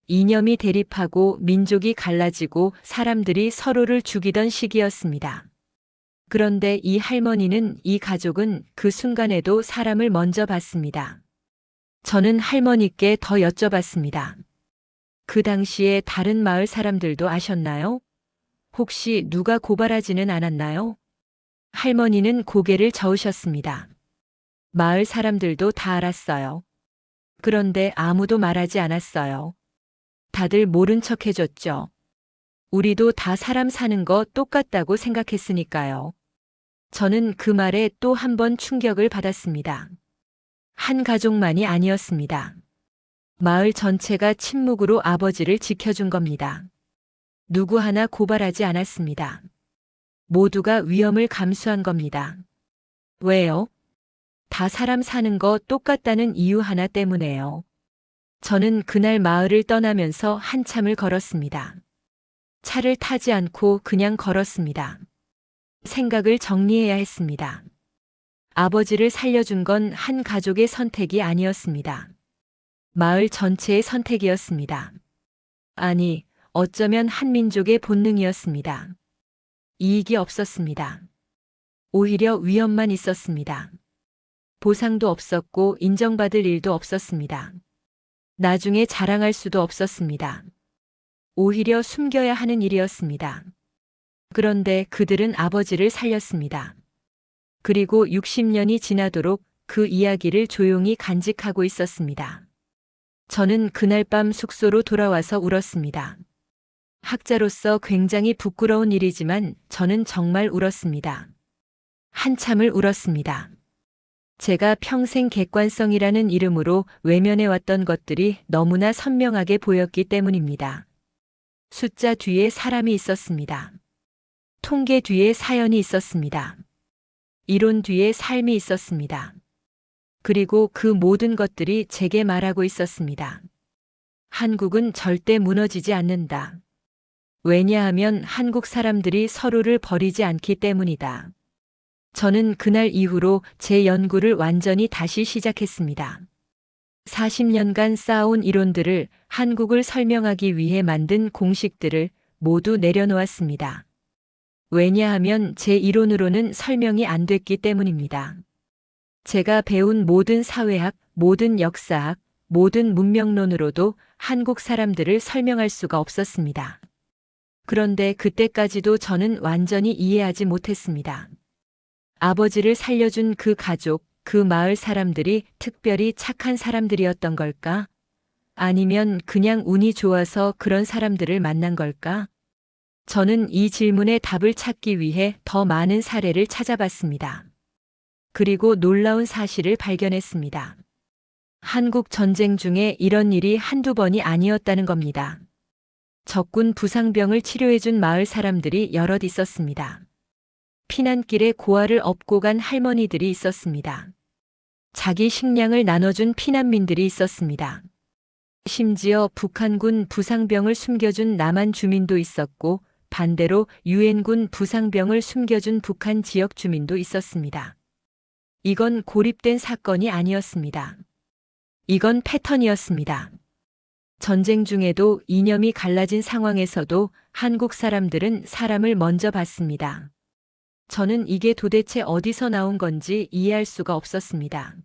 이념이 대립하고 민족이 갈라지고 사람들이 서로를 죽이던 시기였습니다. 그런데 이 할머니는 이 가족은 그 순간에도 사람을 먼저 봤습니다. 저는 할머니께 더 여쭤봤습니다. 그 당시에 다른 마을 사람들도 아셨나요? 혹시 누가 고발하지는 않았나요? 할머니는 고개를 저으셨습니다. 마을 사람들도 다 알았어요. 그런데 아무도 말하지 않았어요. 다들 모른 척 해줬죠. 우리도 다 사람 사는 거 똑같다고 생각했으니까요. 저는 그 말에 또 한 번 충격을 받았습니다. 한 가족만이 아니었습니다. 마을 전체가 침묵으로 아버지를 지켜준 겁니다. 누구 하나 고발하지 않았습니다. 모두가 위험을 감수한 겁니다. 왜요? 다 사람 사는 거 똑같다는 이유 하나 때문에요. 저는 그날 마을을 떠나면서 한참을 걸었습니다. 차를 타지 않고 그냥 걸었습니다. 생각을 정리해야 했습니다. 아버지를 살려준 건 한 가족의 선택이 아니었습니다. 마을 전체의 선택이었습니다. 아니, 어쩌면 한 민족의 본능이었습니다. 이익이 없었습니다. 오히려 위험만 있었습니다. 보상도 없었고 인정받을 일도 없었습니다. 나중에 자랑할 수도 없었습니다. 오히려 숨겨야 하는 일이었습니다. 그런데 그들은 아버지를 살렸습니다. 그리고 60년이 지나도록 그 이야기를 조용히 간직하고 있었습니다. 저는 그날 밤 숙소로 돌아와서 울었습니다. 학자로서 굉장히 부끄러운 일이지만 저는 정말 울었습니다. 한참을 울었습니다. 제가 평생 객관성이라는 이름으로 외면해왔던 것들이 너무나 선명하게 보였기 때문입니다. 숫자 뒤에 사람이 있었습니다. 통계 뒤에 사연이 있었습니다. 이론 뒤에 삶이 있었습니다. 그리고 그 모든 것들이 제게 말하고 있었습니다. 한국은 절대 무너지지 않는다. 왜냐하면 한국 사람들이 서로를 버리지 않기 때문이다. 저는 그날 이후로 제 연구를 완전히 다시 시작했습니다. 40년간 쌓아온 이론들을 한국을 설명하기 위해 만든 공식들을 모두 내려놓았습니다. 왜냐하면 제 이론으로는 설명이 안 됐기 때문입니다. 제가 배운 모든 사회학, 모든 역사학, 모든 문명론으로도 한국 사람들을 설명할 수가 없었습니다. 그런데 그때까지도 저는 완전히 이해하지 못했습니다. 아버지를 살려준 그 가족, 그 마을 사람들이 특별히 착한 사람들이었던 걸까? 아니면 그냥 운이 좋아서 그런 사람들을 만난 걸까? 저는 이 질문에 답을 찾기 위해 더 많은 사례를 찾아봤습니다. 그리고 놀라운 사실을 발견했습니다. 한국 전쟁 중에 이런 일이 한두 번이 아니었다는 겁니다. 적군 부상병을 치료해준 마을 사람들이 여럿 있었습니다. 피난길에 고아를 업고 간 할머니들이 있었습니다. 자기 식량을 나눠준 피난민들이 있었습니다. 심지어 북한군 부상병을 숨겨준 남한 주민도 있었고 반대로 유엔군 부상병을 숨겨준 북한 지역 주민도 있었습니다. 이건 고립된 사건이 아니었습니다. 이건 패턴이었습니다. 전쟁 중에도 이념이 갈라진 상황에서도 한국 사람들은 사람을 먼저 봤습니다. 저는 이게 도대체 어디서 나온 건지 이해할 수가 없었습니다.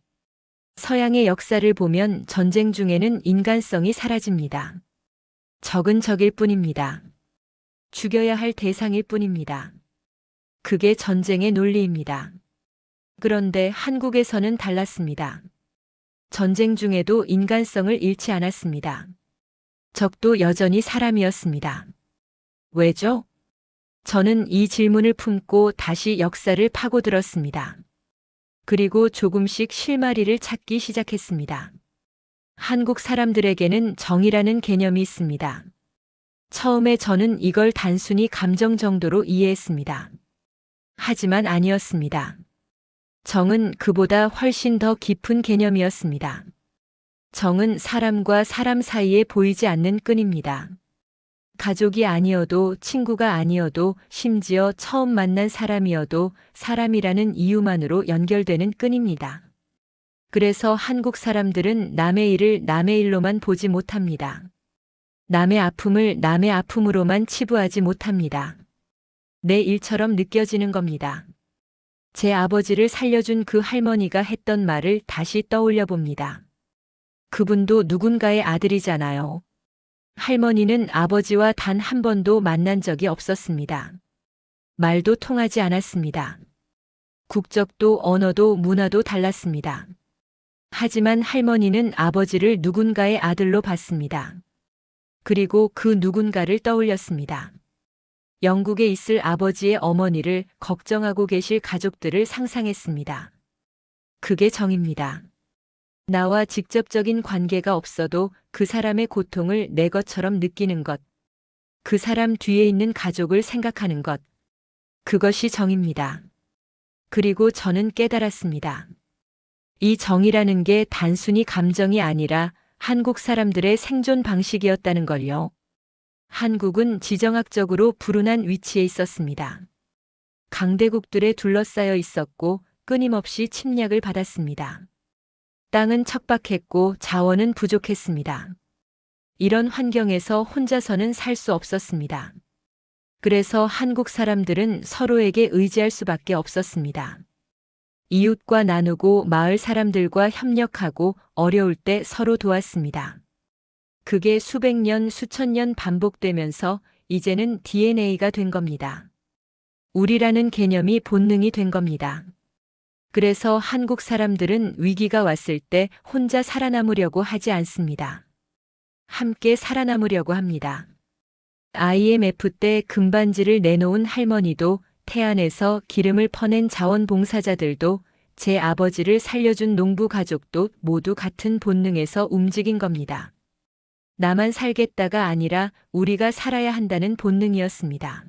서양의 역사를 보면 전쟁 중에는 인간성이 사라집니다. 적은 적일 뿐입니다. 죽여야 할 대상일 뿐입니다. 그게 전쟁의 논리입니다. 그런데 한국에서는 달랐습니다. 전쟁 중에도 인간성을 잃지 않았습니다. 적도 여전히 사람이었습니다. 왜죠? 저는 이 질문을 품고 다시 역사를 파고들었습니다. 그리고 조금씩 실마리를 찾기 시작했습니다. 한국 사람들에게는 정의라는 개념이 있습니다. 처음에 저는 이걸 단순히 감정 정도로 이해했습니다. 하지만 아니었습니다. 정은 그보다 훨씬 더 깊은 개념이었습니다. 정은 사람과 사람 사이에 보이지 않는 끈입니다. 가족이 아니어도 친구가 아니어도 심지어 처음 만난 사람이어도 사람이라는 이유만으로 연결되는 끈입니다. 그래서 한국 사람들은 남의 일을 남의 일로만 보지 못합니다. 남의 아픔을 남의 아픔으로만 치부하지 못합니다. 내 일처럼 느껴지는 겁니다. 제 아버지를 살려준 그 할머니가 했던 말을 다시 떠올려 봅니다. 그분도 누군가의 아들이잖아요. 할머니는 아버지와 단 한 번도 만난 적이 없었습니다. 말도 통하지 않았습니다. 국적도 언어도 문화도 달랐습니다. 하지만 할머니는 아버지를 누군가의 아들로 봤습니다. 그리고 그 누군가를 떠올렸습니다. 영국에 있을 아버지의 어머니를 걱정하고 계실 가족들을 상상했습니다. 그게 정입니다. 나와 직접적인 관계가 없어도 그 사람의 고통을 내 것처럼 느끼는 것, 그 사람 뒤에 있는 가족을 생각하는 것, 그것이 정입니다. 그리고 저는 깨달았습니다. 이 정이라는 게 단순히 감정이 아니라 한국 사람들의 생존 방식이었다는 걸요. 한국은 지정학적으로 불운한 위치에 있었습니다. 강대국들에 둘러싸여 있었고 끊임없이 침략을 받았습니다. 땅은 척박했고 자원은 부족했습니다. 이런 환경에서 혼자서는 살 수 없었습니다. 그래서 한국 사람들은 서로에게 의지할 수밖에 없었습니다. 이웃과 나누고 마을 사람들과 협력하고 어려울 때 서로 도왔습니다. 그게 수백 년, 수천 년 반복되면서 이제는 DNA가 된 겁니다. 우리라는 개념이 본능이 된 겁니다. 그래서 한국 사람들은 위기가 왔을 때 혼자 살아남으려고 하지 않습니다. 함께 살아남으려고 합니다. IMF 때 금반지를 내놓은 할머니도 태안에서 기름을 퍼낸 자원봉사자들도 제 아버지를 살려준 농부 가족도 모두 같은 본능에서 움직인 겁니다. 나만 살겠다가 아니라 우리가 살아야 한다는 본능이었습니다.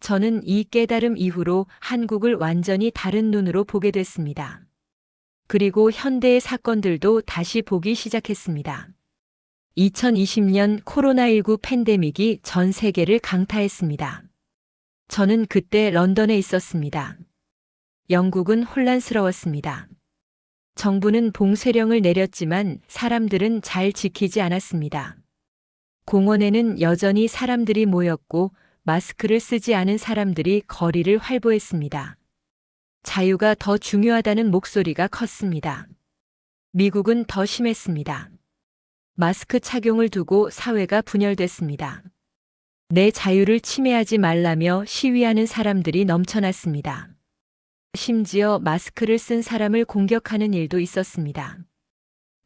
저는 이 깨달음 이후로 한국을 완전히 다른 눈으로 보게 됐습니다. 그리고 현대의 사건들도 다시 보기 시작했습니다. 2020년 코로나19 팬데믹이 전 세계를 강타했습니다. 저는 그때 런던에 있었습니다. 영국은 혼란스러웠습니다. 정부는 봉쇄령을 내렸지만 사람들은 잘 지키지 않았습니다. 공원에는 여전히 사람들이 모였고 마스크를 쓰지 않은 사람들이 거리를 활보했습니다. 자유가 더 중요하다는 목소리가 컸습니다. 미국은 더 심했습니다. 마스크 착용을 두고 사회가 분열됐습니다. 내 자유를 침해하지 말라며 시위하는 사람들이 넘쳐났습니다. 심지어 마스크를 쓴 사람을 공격하는 일도 있었습니다.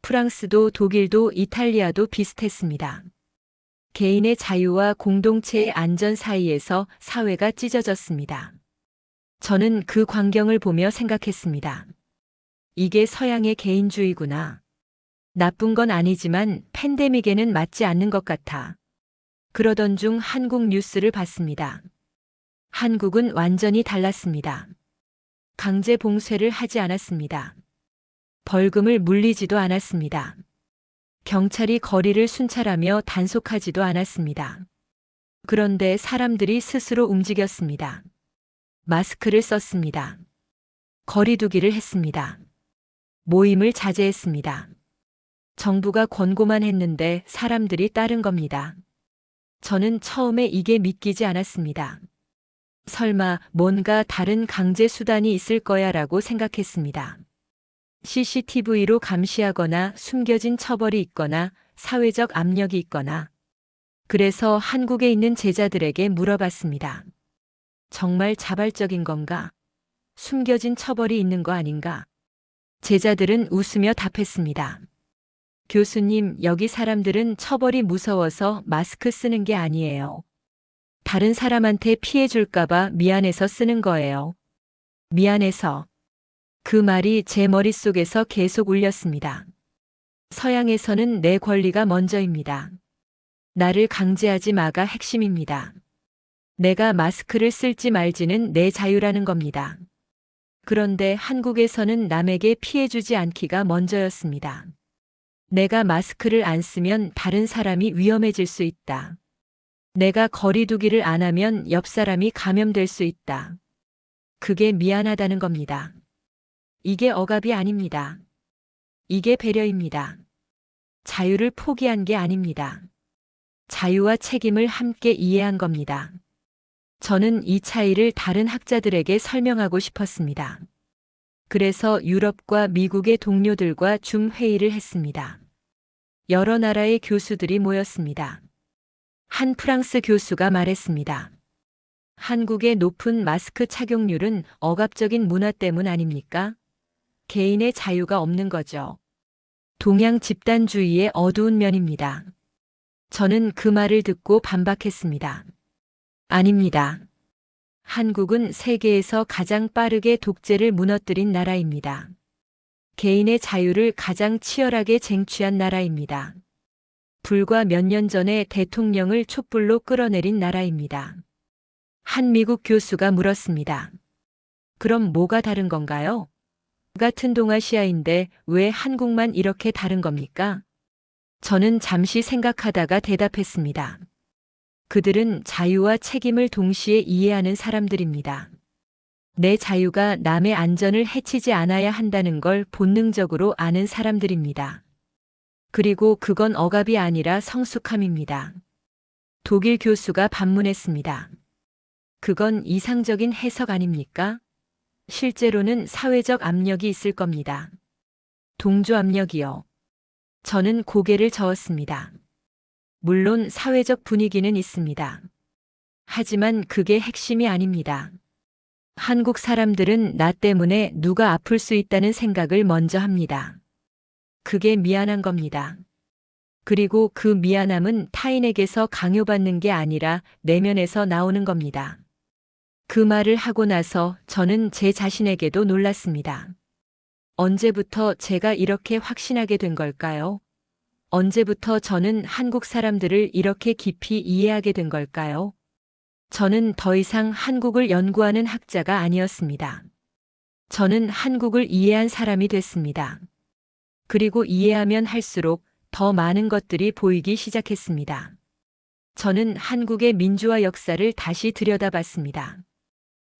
프랑스도 독일도 이탈리아도 비슷했습니다. 개인의 자유와 공동체의 안전 사이에서 사회가 찢어졌습니다. 저는 그 광경을 보며 생각했습니다. 이게 서양의 개인주의구나. 나쁜 건 아니지만 팬데믹에는 맞지 않는 것 같아. 그러던 중 한국 뉴스를 봤습니다. 한국은 완전히 달랐습니다. 강제 봉쇄를 하지 않았습니다. 벌금을 물리지도 않았습니다. 경찰이 거리를 순찰하며 단속하지도 않았습니다. 그런데 사람들이 스스로 움직였습니다. 마스크를 썼습니다. 거리두기를 했습니다. 모임을 자제했습니다. 정부가 권고만 했는데 사람들이 따른 겁니다. 저는 처음에 이게 믿기지 않았습니다. 설마 뭔가 다른 강제 수단이 있을 거야라고 생각했습니다. CCTV로 감시하거나 숨겨진 처벌이 있거나 사회적 압력이 있거나. 그래서 한국에 있는 제자들에게 물어봤습니다. 정말 자발적인 건가? 숨겨진 처벌이 있는 거 아닌가? 제자들은 웃으며 답했습니다. 교수님, 여기 사람들은 처벌이 무서워서 마스크 쓰는 게 아니에요. 다른 사람한테 피해 줄까봐 미안해서 쓰는 거예요. 미안해서. 그 말이 제 머릿속에서 계속 울렸습니다. 서양에서는 내 권리가 먼저입니다. 나를 강제하지 마가 핵심입니다. 내가 마스크를 쓸지 말지는 내 자유라는 겁니다. 그런데 한국에서는 남에게 피해 주지 않기가 먼저였습니다. 내가 마스크를 안 쓰면 다른 사람이 위험해질 수 있다. 내가 거리두기를 안 하면 옆 사람이 감염될 수 있다. 그게 미안하다는 겁니다. 이게 억압이 아닙니다. 이게 배려입니다. 자유를 포기한 게 아닙니다. 자유와 책임을 함께 이해한 겁니다. 저는 이 차이를 다른 학자들에게 설명하고 싶었습니다. 그래서 유럽과 미국의 동료들과 줌 회의를 했습니다. 여러 나라의 교수들이 모였습니다. 한 프랑스 교수가 말했습니다. 한국의 높은 마스크 착용률은 억압적인 문화 때문 아닙니까? 개인의 자유가 없는 거죠. 동양 집단주의의 어두운 면입니다. 저는 그 말을 듣고 반박했습니다. 아닙니다. 한국은 세계에서 가장 빠르게 독재를 무너뜨린 나라입니다. 개인의 자유를 가장 치열하게 쟁취한 나라입니다. 불과 몇 년 전에 대통령을 촛불로 끌어내린 나라입니다. 한 미국 교수가 물었습니다. 그럼 뭐가 다른 건가요? 같은 동아시아인데 왜 한국만 이렇게 다른 겁니까? 저는 잠시 생각하다가 대답했습니다. 그들은 자유와 책임을 동시에 이해하는 사람들입니다. 내 자유가 남의 안전을 해치지 않아야 한다는 걸 본능적으로 아는 사람들입니다. 그리고 그건 억압이 아니라 성숙함입니다. 독일 교수가 반문했습니다. 그건 이상적인 해석 아닙니까? 실제로는 사회적 압력이 있을 겁니다. 동조 압력이요. 저는 고개를 저었습니다. 물론 사회적 분위기는 있습니다. 하지만 그게 핵심이 아닙니다. 한국 사람들은 나 때문에 누가 아플 수 있다는 생각을 먼저 합니다. 그게 미안한 겁니다. 그리고 그 미안함은 타인에게서 강요받는 게 아니라 내면에서 나오는 겁니다. 그 말을 하고 나서 저는 제 자신에게도 놀랐습니다. 언제부터 제가 이렇게 확신하게 된 걸까요? 언제부터 저는 한국 사람들을 이렇게 깊이 이해하게 된 걸까요? 저는 더 이상 한국을 연구하는 학자가 아니었습니다. 저는 한국을 이해한 사람이 됐습니다. 그리고 이해하면 할수록 더 많은 것들이 보이기 시작했습니다. 저는 한국의 민주화 역사를 다시 들여다봤습니다.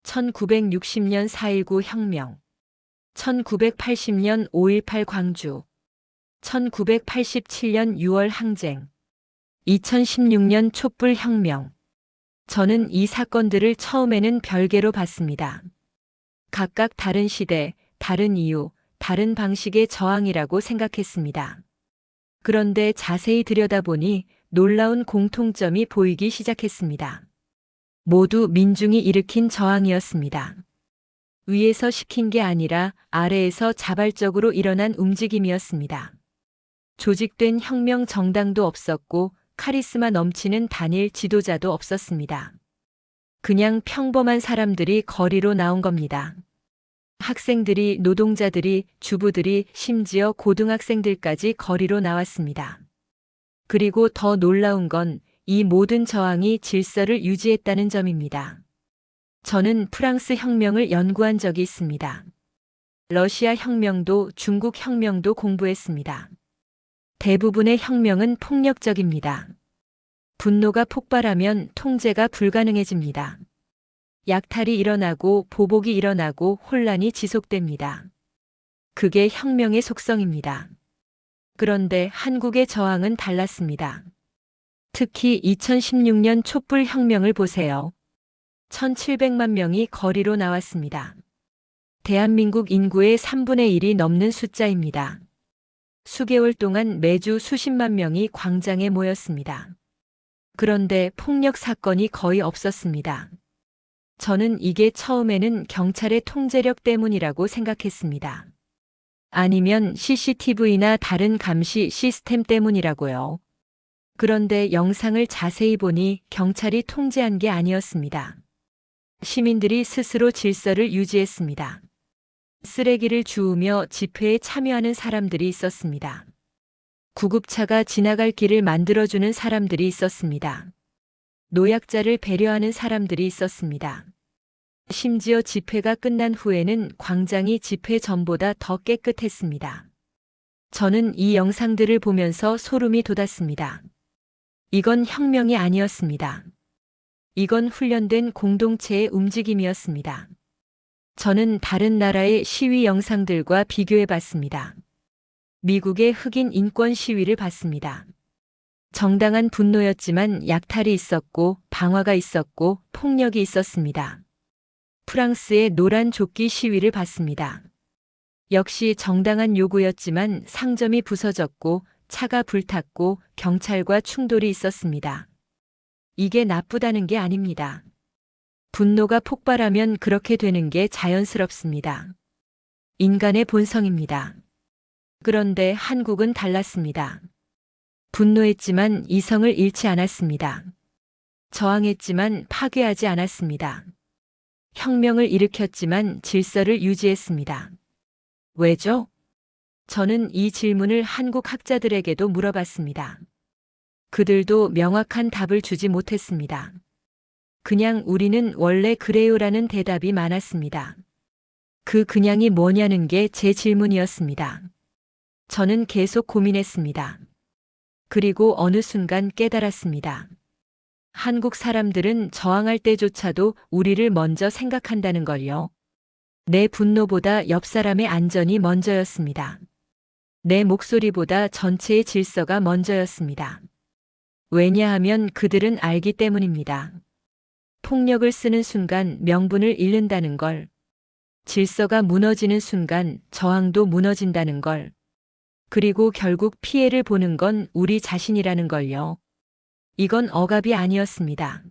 1960년 4.19 혁명, 1980년 5.18 광주, 1987년 6월 항쟁, 2016년 촛불 혁명. 저는 이 사건들을 처음에는 별개로 봤습니다. 각각 다른 시대, 다른 이유, 다른 방식의 저항이라고 생각했습니다. 그런데 자세히 들여다보니 놀라운 공통점이 보이기 시작했습니다. 모두 민중이 일으킨 저항이었습니다. 위에서 시킨 게 아니라 아래에서 자발적으로 일어난 움직임이었습니다. 조직된 혁명 정당도 없었고 카리스마 넘치는 단일 지도자도 없었습니다. 그냥 평범한 사람들이 거리로 나온 겁니다. 학생들이, 노동자들이, 주부들이, 심지어 고등학생들까지 거리로 나왔습니다. 그리고 더 놀라운 건 이 모든 저항이 질서를 유지했다는 점입니다. 저는 프랑스 혁명을 연구한 적이 있습니다. 러시아 혁명도 중국 혁명도 공부했습니다. 대부분의 혁명은 폭력적입니다. 분노가 폭발하면 통제가 불가능해집니다. 약탈이 일어나고 보복이 일어나고 혼란이 지속됩니다. 그게 혁명의 속성입니다. 그런데 한국의 저항은 달랐습니다. 특히 2016년 촛불 혁명을 보세요. 1700만 명이 거리로 나왔습니다. 대한민국 인구의 3분의 1이 넘는 숫자입니다. 수개월 동안 매주 수십만 명이 광장에 모였습니다. 그런데 폭력 사건이 거의 없었습니다. 저는 이게 처음에는 경찰의 통제력 때문이라고 생각했습니다. 아니면 CCTV나 다른 감시 시스템 때문이라고요. 그런데 영상을 자세히 보니 경찰이 통제한 게 아니었습니다. 시민들이 스스로 질서를 유지했습니다. 쓰레기를 주우며 집회에 참여하는 사람들이 있었습니다. 구급차가 지나갈 길을 만들어주는 사람들이 있었습니다. 노약자를 배려하는 사람들이 있었습니다. 심지어 집회가 끝난 후에는 광장이 집회 전보다 더 깨끗했습니다. 저는 이 영상들을 보면서 소름이 돋았습니다. 이건 혁명이 아니었습니다. 이건 훈련된 공동체의 움직임이었습니다. 저는 다른 나라의 시위 영상들과 비교해 봤습니다. 미국의 흑인 인권 시위를 봤습니다. 정당한 분노였지만 약탈이 있었고 방화가 있었고 폭력이 있었습니다. 프랑스의 노란 조끼 시위를 봤습니다. 역시 정당한 요구였지만 상점이 부서졌고 차가 불탔고 경찰과 충돌이 있었습니다. 이게 나쁘다는 게 아닙니다. 분노가 폭발하면 그렇게 되는 게 자연스럽습니다. 인간의 본성입니다. 그런데 한국은 달랐습니다. 분노했지만 이성을 잃지 않았습니다. 저항했지만 파괴하지 않았습니다. 혁명을 일으켰지만 질서를 유지했습니다. 왜죠? 저는 이 질문을 한국 학자들에게도 물어봤습니다. 그들도 명확한 답을 주지 못했습니다. 그냥 우리는 원래 그래요라는 대답이 많았습니다. 그 그냥이 뭐냐는 게 제 질문이었습니다. 저는 계속 고민했습니다. 그리고 어느 순간 깨달았습니다. 한국 사람들은 저항할 때조차도 우리를 먼저 생각한다는 걸요. 내 분노보다 옆 사람의 안전이 먼저였습니다. 내 목소리보다 전체의 질서가 먼저였습니다. 왜냐하면 그들은 알기 때문입니다. 폭력을 쓰는 순간 명분을 잃는다는 걸, 질서가 무너지는 순간 저항도 무너진다는 걸, 그리고 결국 피해를 보는 건 우리 자신이라는 걸요. 이건 억압이 아니었습니다.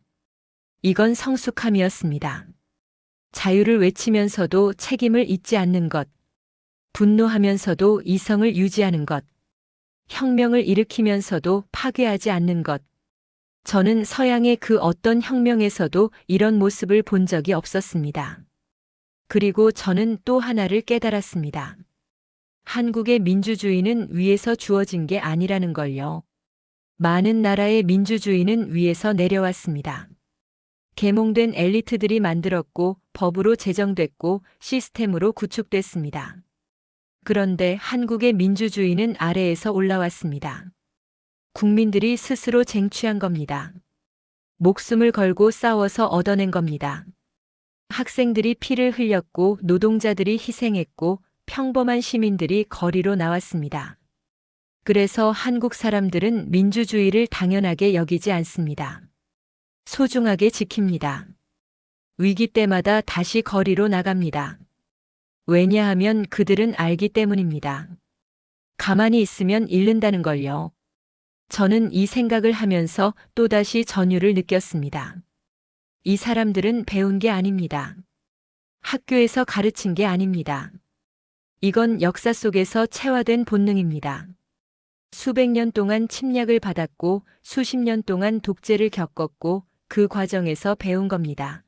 이건 성숙함이었습니다. 자유를 외치면서도 책임을 잊지 않는 것, 분노하면서도 이성을 유지하는 것, 혁명을 일으키면서도 파괴하지 않는 것. 저는 서양의 그 어떤 혁명에서도 이런 모습을 본 적이 없었습니다. 그리고 저는 또 하나를 깨달았습니다. 한국의 민주주의는 위에서 주어진 게 아니라는 걸요. 많은 나라의 민주주의는 위에서 내려왔습니다. 계몽된 엘리트들이 만들었고 법으로 제정됐고 시스템으로 구축됐습니다. 그런데 한국의 민주주의는 아래에서 올라왔습니다. 국민들이 스스로 쟁취한 겁니다. 목숨을 걸고 싸워서 얻어낸 겁니다. 학생들이 피를 흘렸고 노동자들이 희생했고 평범한 시민들이 거리로 나왔습니다. 그래서 한국 사람들은 민주주의를 당연하게 여기지 않습니다. 소중하게 지킵니다. 위기 때마다 다시 거리로 나갑니다. 왜냐하면 그들은 알기 때문입니다. 가만히 있으면 잃는다는 걸요. 저는 이 생각을 하면서 또다시 전율을 느꼈습니다. 이 사람들은 배운 게 아닙니다. 학교에서 가르친 게 아닙니다. 이건 역사 속에서 체화된 본능입니다. 수백 년 동안 침략을 받았고 수십 년 동안 독재를 겪었고 그 과정에서 배운 겁니다.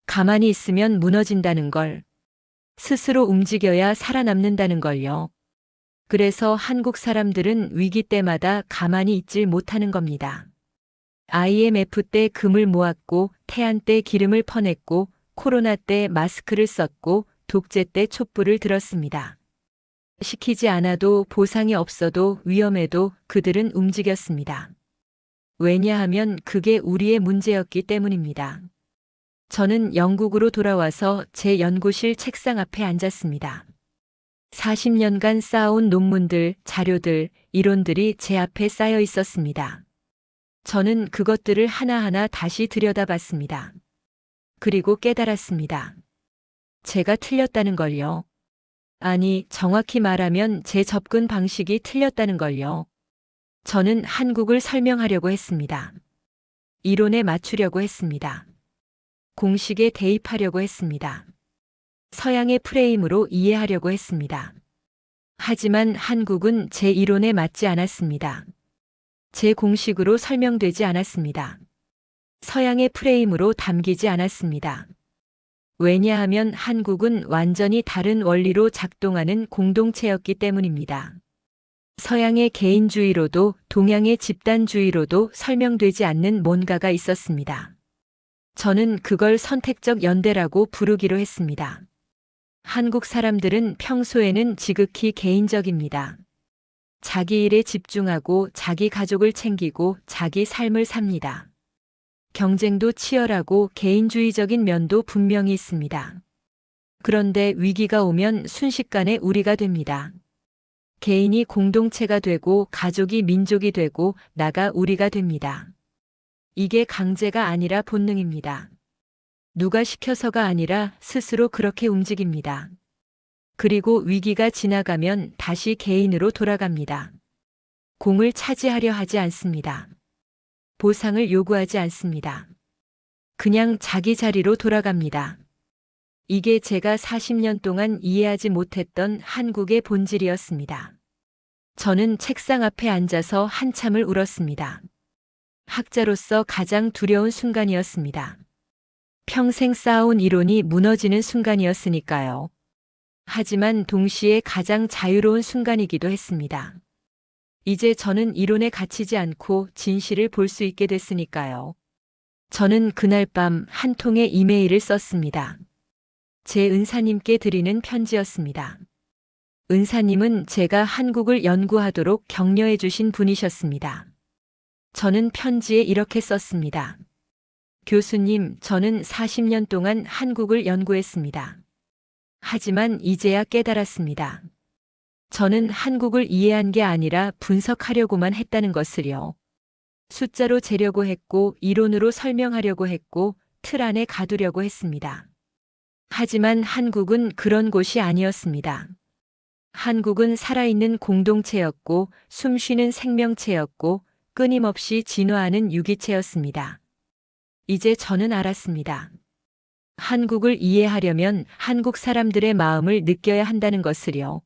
가만히 있으면 무너진다는 걸, 스스로 움직여야 살아남는다는 걸요. 그래서 한국 사람들은 위기 때마다 가만히 있질 못하는 겁니다. IMF 때 금을 모았고 태안 때 기름을 퍼냈고 코로나 때 마스크를 썼고 독재 때 촛불을 들었습니다. 시키지 않아도 보상이 없어도 위험해도 그들은 움직였습니다. 왜냐하면 그게 우리의 문제였기 때문입니다. 저는 영국으로 돌아와서 제 연구실 책상 앞에 앉았습니다. 40년간 쌓아온 논문들, 자료들, 이론들이 제 앞에 쌓여 있었습니다. 저는 그것들을 하나하나 다시 들여다봤습니다. 그리고 깨달았습니다. 제가 틀렸다는 걸요. 아니, 정확히 말하면 제 접근 방식이 틀렸다는 걸요. 저는 한국을 설명하려고 했습니다. 이론에 맞추려고 했습니다. 공식에 대입하려고 했습니다. 서양의 프레임으로 이해하려고 했습니다. 하지만 한국은 제 이론에 맞지 않았습니다. 제 공식으로 설명되지 않았습니다. 서양의 프레임으로 담기지 않았습니다. 왜냐하면 한국은 완전히 다른 원리로 작동하는 공동체였기 때문입니다. 서양의 개인주의로도 동양의 집단주의로도 설명되지 않는 뭔가가 있었습니다. 저는 그걸 선택적 연대라고 부르기로 했습니다. 한국 사람들은 평소에는 지극히 개인적입니다. 자기 일에 집중하고 자기 가족을 챙기고 자기 삶을 삽니다. 경쟁도 치열하고 개인주의적인 면도 분명히 있습니다. 그런데 위기가 오면 순식간에 우리가 됩니다. 개인이 공동체가 되고 가족이 민족이 되고 나가 우리가 됩니다. 이게 강제가 아니라 본능입니다. 누가 시켜서가 아니라 스스로 그렇게 움직입니다. 그리고 위기가 지나가면 다시 개인으로 돌아갑니다. 공을 차지하려 하지 않습니다. 보상을 요구하지 않습니다. 그냥 자기 자리로 돌아갑니다. 이게 제가 40년 동안 이해하지 못했던 한국의 본질이었습니다. 저는 책상 앞에 앉아서 한참을 울었습니다. 학자로서 가장 두려운 순간이었습니다. 평생 쌓아온 이론이 무너지는 순간이었으니까요. 하지만 동시에 가장 자유로운 순간이기도 했습니다. 이제 저는 이론에 갇히지 않고 진실을 볼 수 있게 됐으니까요. 저는 그날 밤 한 통의 이메일을 썼습니다. 제 은사님께 드리는 편지였습니다. 은사님은 제가 한국을 연구하도록 격려해 주신 분이셨습니다. 저는 편지에 이렇게 썼습니다. 교수님, 저는 40년 동안 한국을 연구했습니다. 하지만 이제야 깨달았습니다. 저는 한국을 이해한 게 아니라 분석하려고만 했다는 것을요. 숫자로 재려고 했고 이론으로 설명하려고 했고 틀 안에 가두려고 했습니다. 하지만 한국은 그런 곳이 아니었습니다. 한국은 살아있는 공동체였고 숨쉬는 생명체였고 끊임없이 진화하는 유기체였습니다. 이제 저는 알았습니다. 한국을 이해하려면 한국 사람들의 마음을 느껴야 한다는 것을요.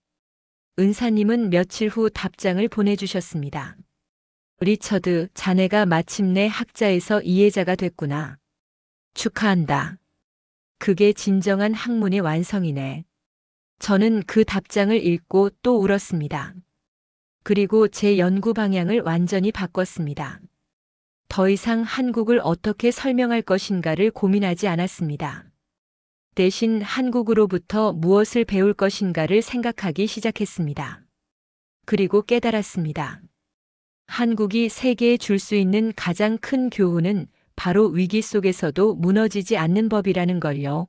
은사님은 며칠 후 답장을 보내주셨습니다. 리처드, 자네가 마침내 학자에서 이해자가 됐구나. 축하한다. 그게 진정한 학문의 완성이네. 저는 그 답장을 읽고 또 울었습니다. 그리고 제 연구 방향을 완전히 바꿨습니다. 더 이상 한국을 어떻게 설명할 것인가를 고민하지 않았습니다. 대신 한국으로부터 무엇을 배울 것인가를 생각하기 시작했습니다. 그리고 깨달았습니다. 한국이 세계에 줄 수 있는 가장 큰 교훈은 바로 위기 속에서도 무너지지 않는 법이라는 걸요.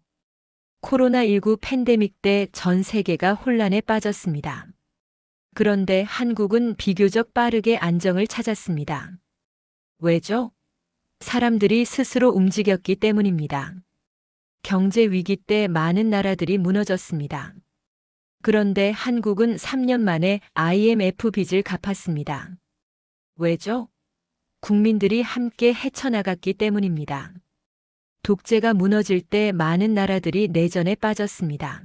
코로나19 팬데믹 때 전 세계가 혼란에 빠졌습니다. 그런데 한국은 비교적 빠르게 안정을 찾았습니다. 왜죠? 사람들이 스스로 움직였기 때문입니다. 경제 위기 때 많은 나라들이 무너졌습니다. 그런데 한국은 3년 만에 IMF 빚을 갚았습니다. 왜죠? 국민들이 함께 헤쳐나갔기 때문입니다. 독재가 무너질 때 많은 나라들이 내전에 빠졌습니다.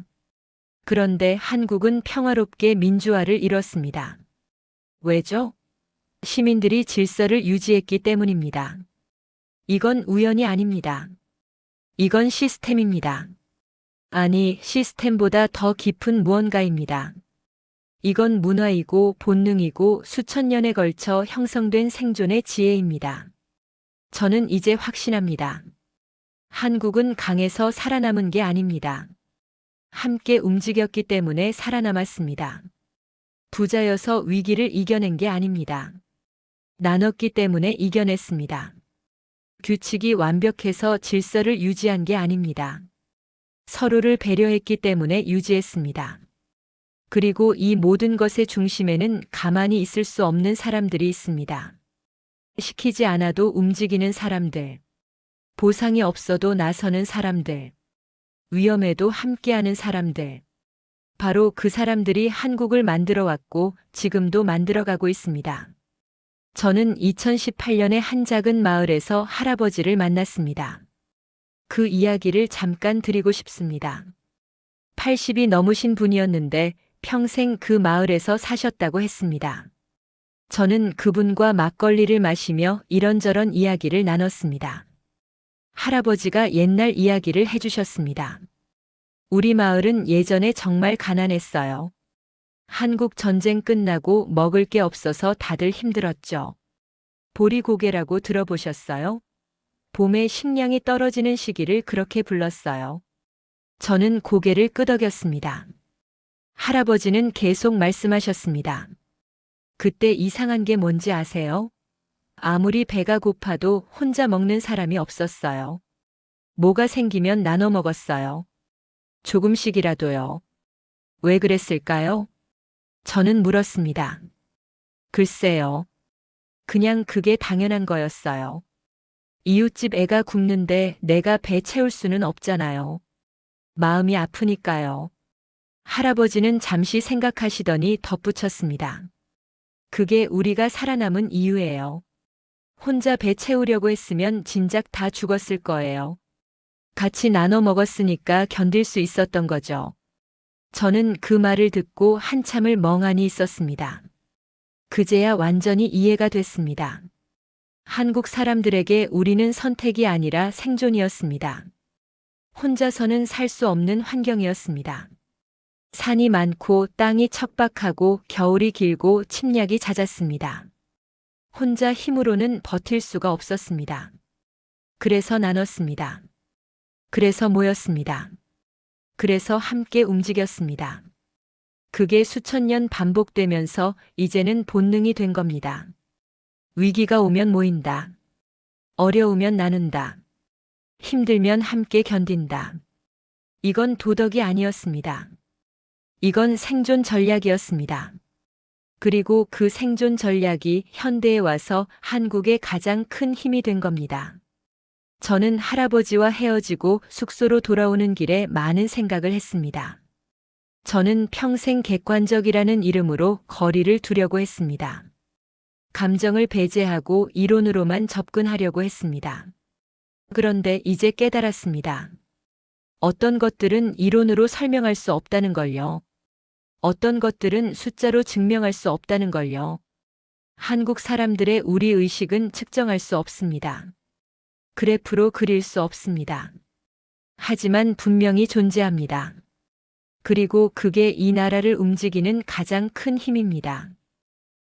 그런데 한국은 평화롭게 민주화를 이뤘습니다. 왜죠? 시민들이 질서를 유지했기 때문입니다. 이건 우연이 아닙니다. 이건 시스템입니다. 아니, 시스템보다 더 깊은 무언가입니다. 이건 문화이고 본능이고 수천 년에 걸쳐 형성된 생존의 지혜입니다. 저는 이제 확신합니다. 한국은 강해서 살아남은 게 아닙니다. 함께 움직였기 때문에 살아남았습니다. 부자여서 위기를 이겨낸 게 아닙니다. 나눴기 때문에 이겨냈습니다. 규칙이 완벽해서 질서를 유지한 게 아닙니다. 서로를 배려했기 때문에 유지했습니다. 그리고 이 모든 것의 중심에는 가만히 있을 수 없는 사람들이 있습니다. 시키지 않아도 움직이는 사람들, 보상이 없어도 나서는 사람들, 위험에도 함께하는 사람들. 바로 그 사람들이 한국을 만들어 왔고 지금도 만들어가고 있습니다. 저는 2018년에 한 작은 마을에서 할아버지를 만났습니다. 그 이야기를 잠깐 드리고 싶습니다. 80이 넘으신 분이었는데 평생 그 마을에서 사셨다고 했습니다. 저는 그분과 막걸리를 마시며 이런저런 이야기를 나눴습니다. 할아버지가 옛날 이야기를 해주셨습니다. 우리 마을은 예전에 정말 가난했어요. 한국 전쟁 끝나고 먹을 게 없어서 다들 힘들었죠. 보리고개라고 들어보셨어요? 봄에 식량이 떨어지는 시기를 그렇게 불렀어요. 저는 고개를 끄덕였습니다. 할아버지는 계속 말씀하셨습니다. 그때 이상한 게 뭔지 아세요? 아무리 배가 고파도 혼자 먹는 사람이 없었어요. 뭐가 생기면 나눠 먹었어요. 조금씩이라도요. 왜 그랬을까요? 저는 물었습니다. 글쎄요. 그냥 그게 당연한 거였어요. 이웃집 애가 굶는데 내가 배 채울 수는 없잖아요. 마음이 아프니까요. 할아버지는 잠시 생각하시더니 덧붙였습니다. 그게 우리가 살아남은 이유예요. 혼자 배 채우려고 했으면 진작 다 죽었을 거예요. 같이 나눠 먹었으니까 견딜 수 있었던 거죠. 저는 그 말을 듣고 한참을 멍하니 있었습니다. 그제야 완전히 이해가 됐습니다. 한국 사람들에게 우리는 선택이 아니라 생존이었습니다. 혼자서는 살 수 없는 환경이었습니다. 산이 많고 땅이 척박하고 겨울이 길고 침략이 잦았습니다. 혼자 힘으로는 버틸 수가 없었습니다. 그래서 나눴습니다. 그래서 모였습니다. 그래서 함께 움직였습니다. 그게 수천 년 반복되면서 이제는 본능이 된 겁니다. 위기가 오면 모인다. 어려우면 나눈다. 힘들면 함께 견딘다. 이건 도덕이 아니었습니다. 이건 생존 전략이었습니다. 그리고 그 생존 전략이 현대에 와서 한국의 가장 큰 힘이 된 겁니다. 저는 할아버지와 헤어지고 숙소로 돌아오는 길에 많은 생각을 했습니다. 저는 평생 객관적이라는 이름으로 거리를 두려고 했습니다. 감정을 배제하고 이론으로만 접근하려고 했습니다. 그런데 이제 깨달았습니다. 어떤 것들은 이론으로 설명할 수 없다는 걸요. 어떤 것들은 숫자로 증명할 수 없다는 걸요. 한국 사람들의 우리 의식은 측정할 수 없습니다. 그래프로 그릴 수 없습니다. 하지만 분명히 존재합니다. 그리고 그게 이 나라를 움직이는 가장 큰 힘입니다.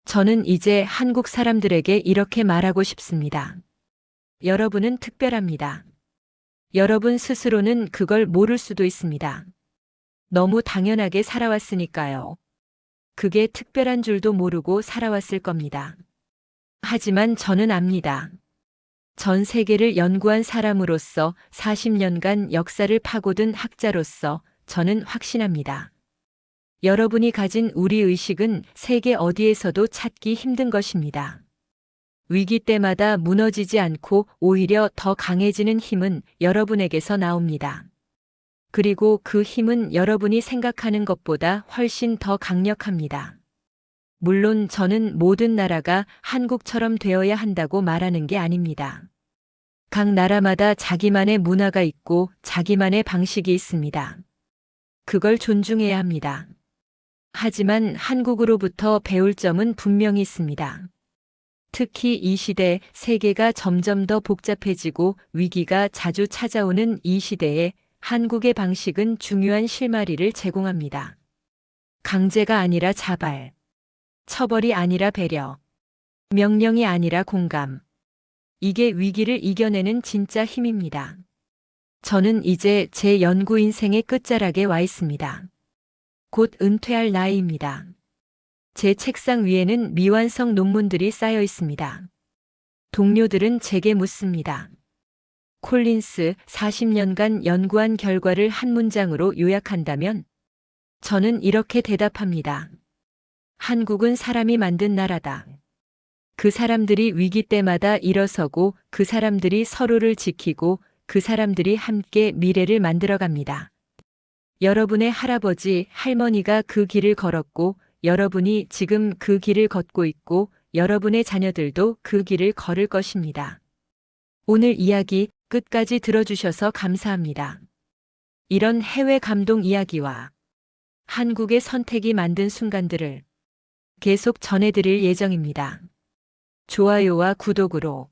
저는 이제 한국 사람들에게 이렇게 말하고 싶습니다. 여러분은 특별합니다. 여러분 스스로는 그걸 모를 수도 있습니다. 너무 당연하게 살아왔으니까요. 그게 특별한 줄도 모르고 살아왔을 겁니다. 하지만 저는 압니다. 전 세계를 연구한 사람으로서 40년간 역사를 파고든 학자로서 저는 확신합니다. 여러분이 가진 우리 의식은 세계 어디에서도 찾기 힘든 것입니다. 위기 때마다 무너지지 않고 오히려 더 강해지는 힘은 여러분에게서 나옵니다. 그리고 그 힘은 여러분이 생각하는 것보다 훨씬 더 강력합니다. 물론 저는 모든 나라가 한국처럼 되어야 한다고 말하는 게 아닙니다. 각 나라마다 자기만의 문화가 있고 자기만의 방식이 있습니다. 그걸 존중해야 합니다. 하지만 한국으로부터 배울 점은 분명히 있습니다. 특히 이 시대 세계가 점점 더 복잡해지고 위기가 자주 찾아오는 이 시대에 한국의 방식은 중요한 실마리를 제공합니다. 강제가 아니라 자발, 처벌이 아니라 배려, 명령이 아니라 공감. 이게 위기를 이겨내는 진짜 힘입니다. 저는 이제 제 연구 인생의 끝자락에 와 있습니다. 곧 은퇴할 나이입니다. 제 책상 위에는 미완성 논문들이 쌓여 있습니다. 동료들은 제게 묻습니다. 콜린스, 40년간 연구한 결과를 한 문장으로 요약한다면? 저는 이렇게 대답합니다. 한국은 사람이 만든 나라다. 그 사람들이 위기 때마다 일어서고 그 사람들이 서로를 지키고 그 사람들이 함께 미래를 만들어갑니다. 여러분의 할아버지, 할머니가 그 길을 걸었고 여러분이 지금 그 길을 걷고 있고 여러분의 자녀들도 그 길을 걸을 것입니다. 오늘 이야기 끝까지 들어주셔서 감사합니다. 이런 해외 감동 이야기와 한국의 선택이 만든 순간들을 계속 전해드릴 예정입니다. 좋아요와 구독으로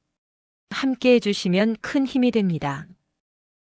함께 해주시면 큰 힘이 됩니다.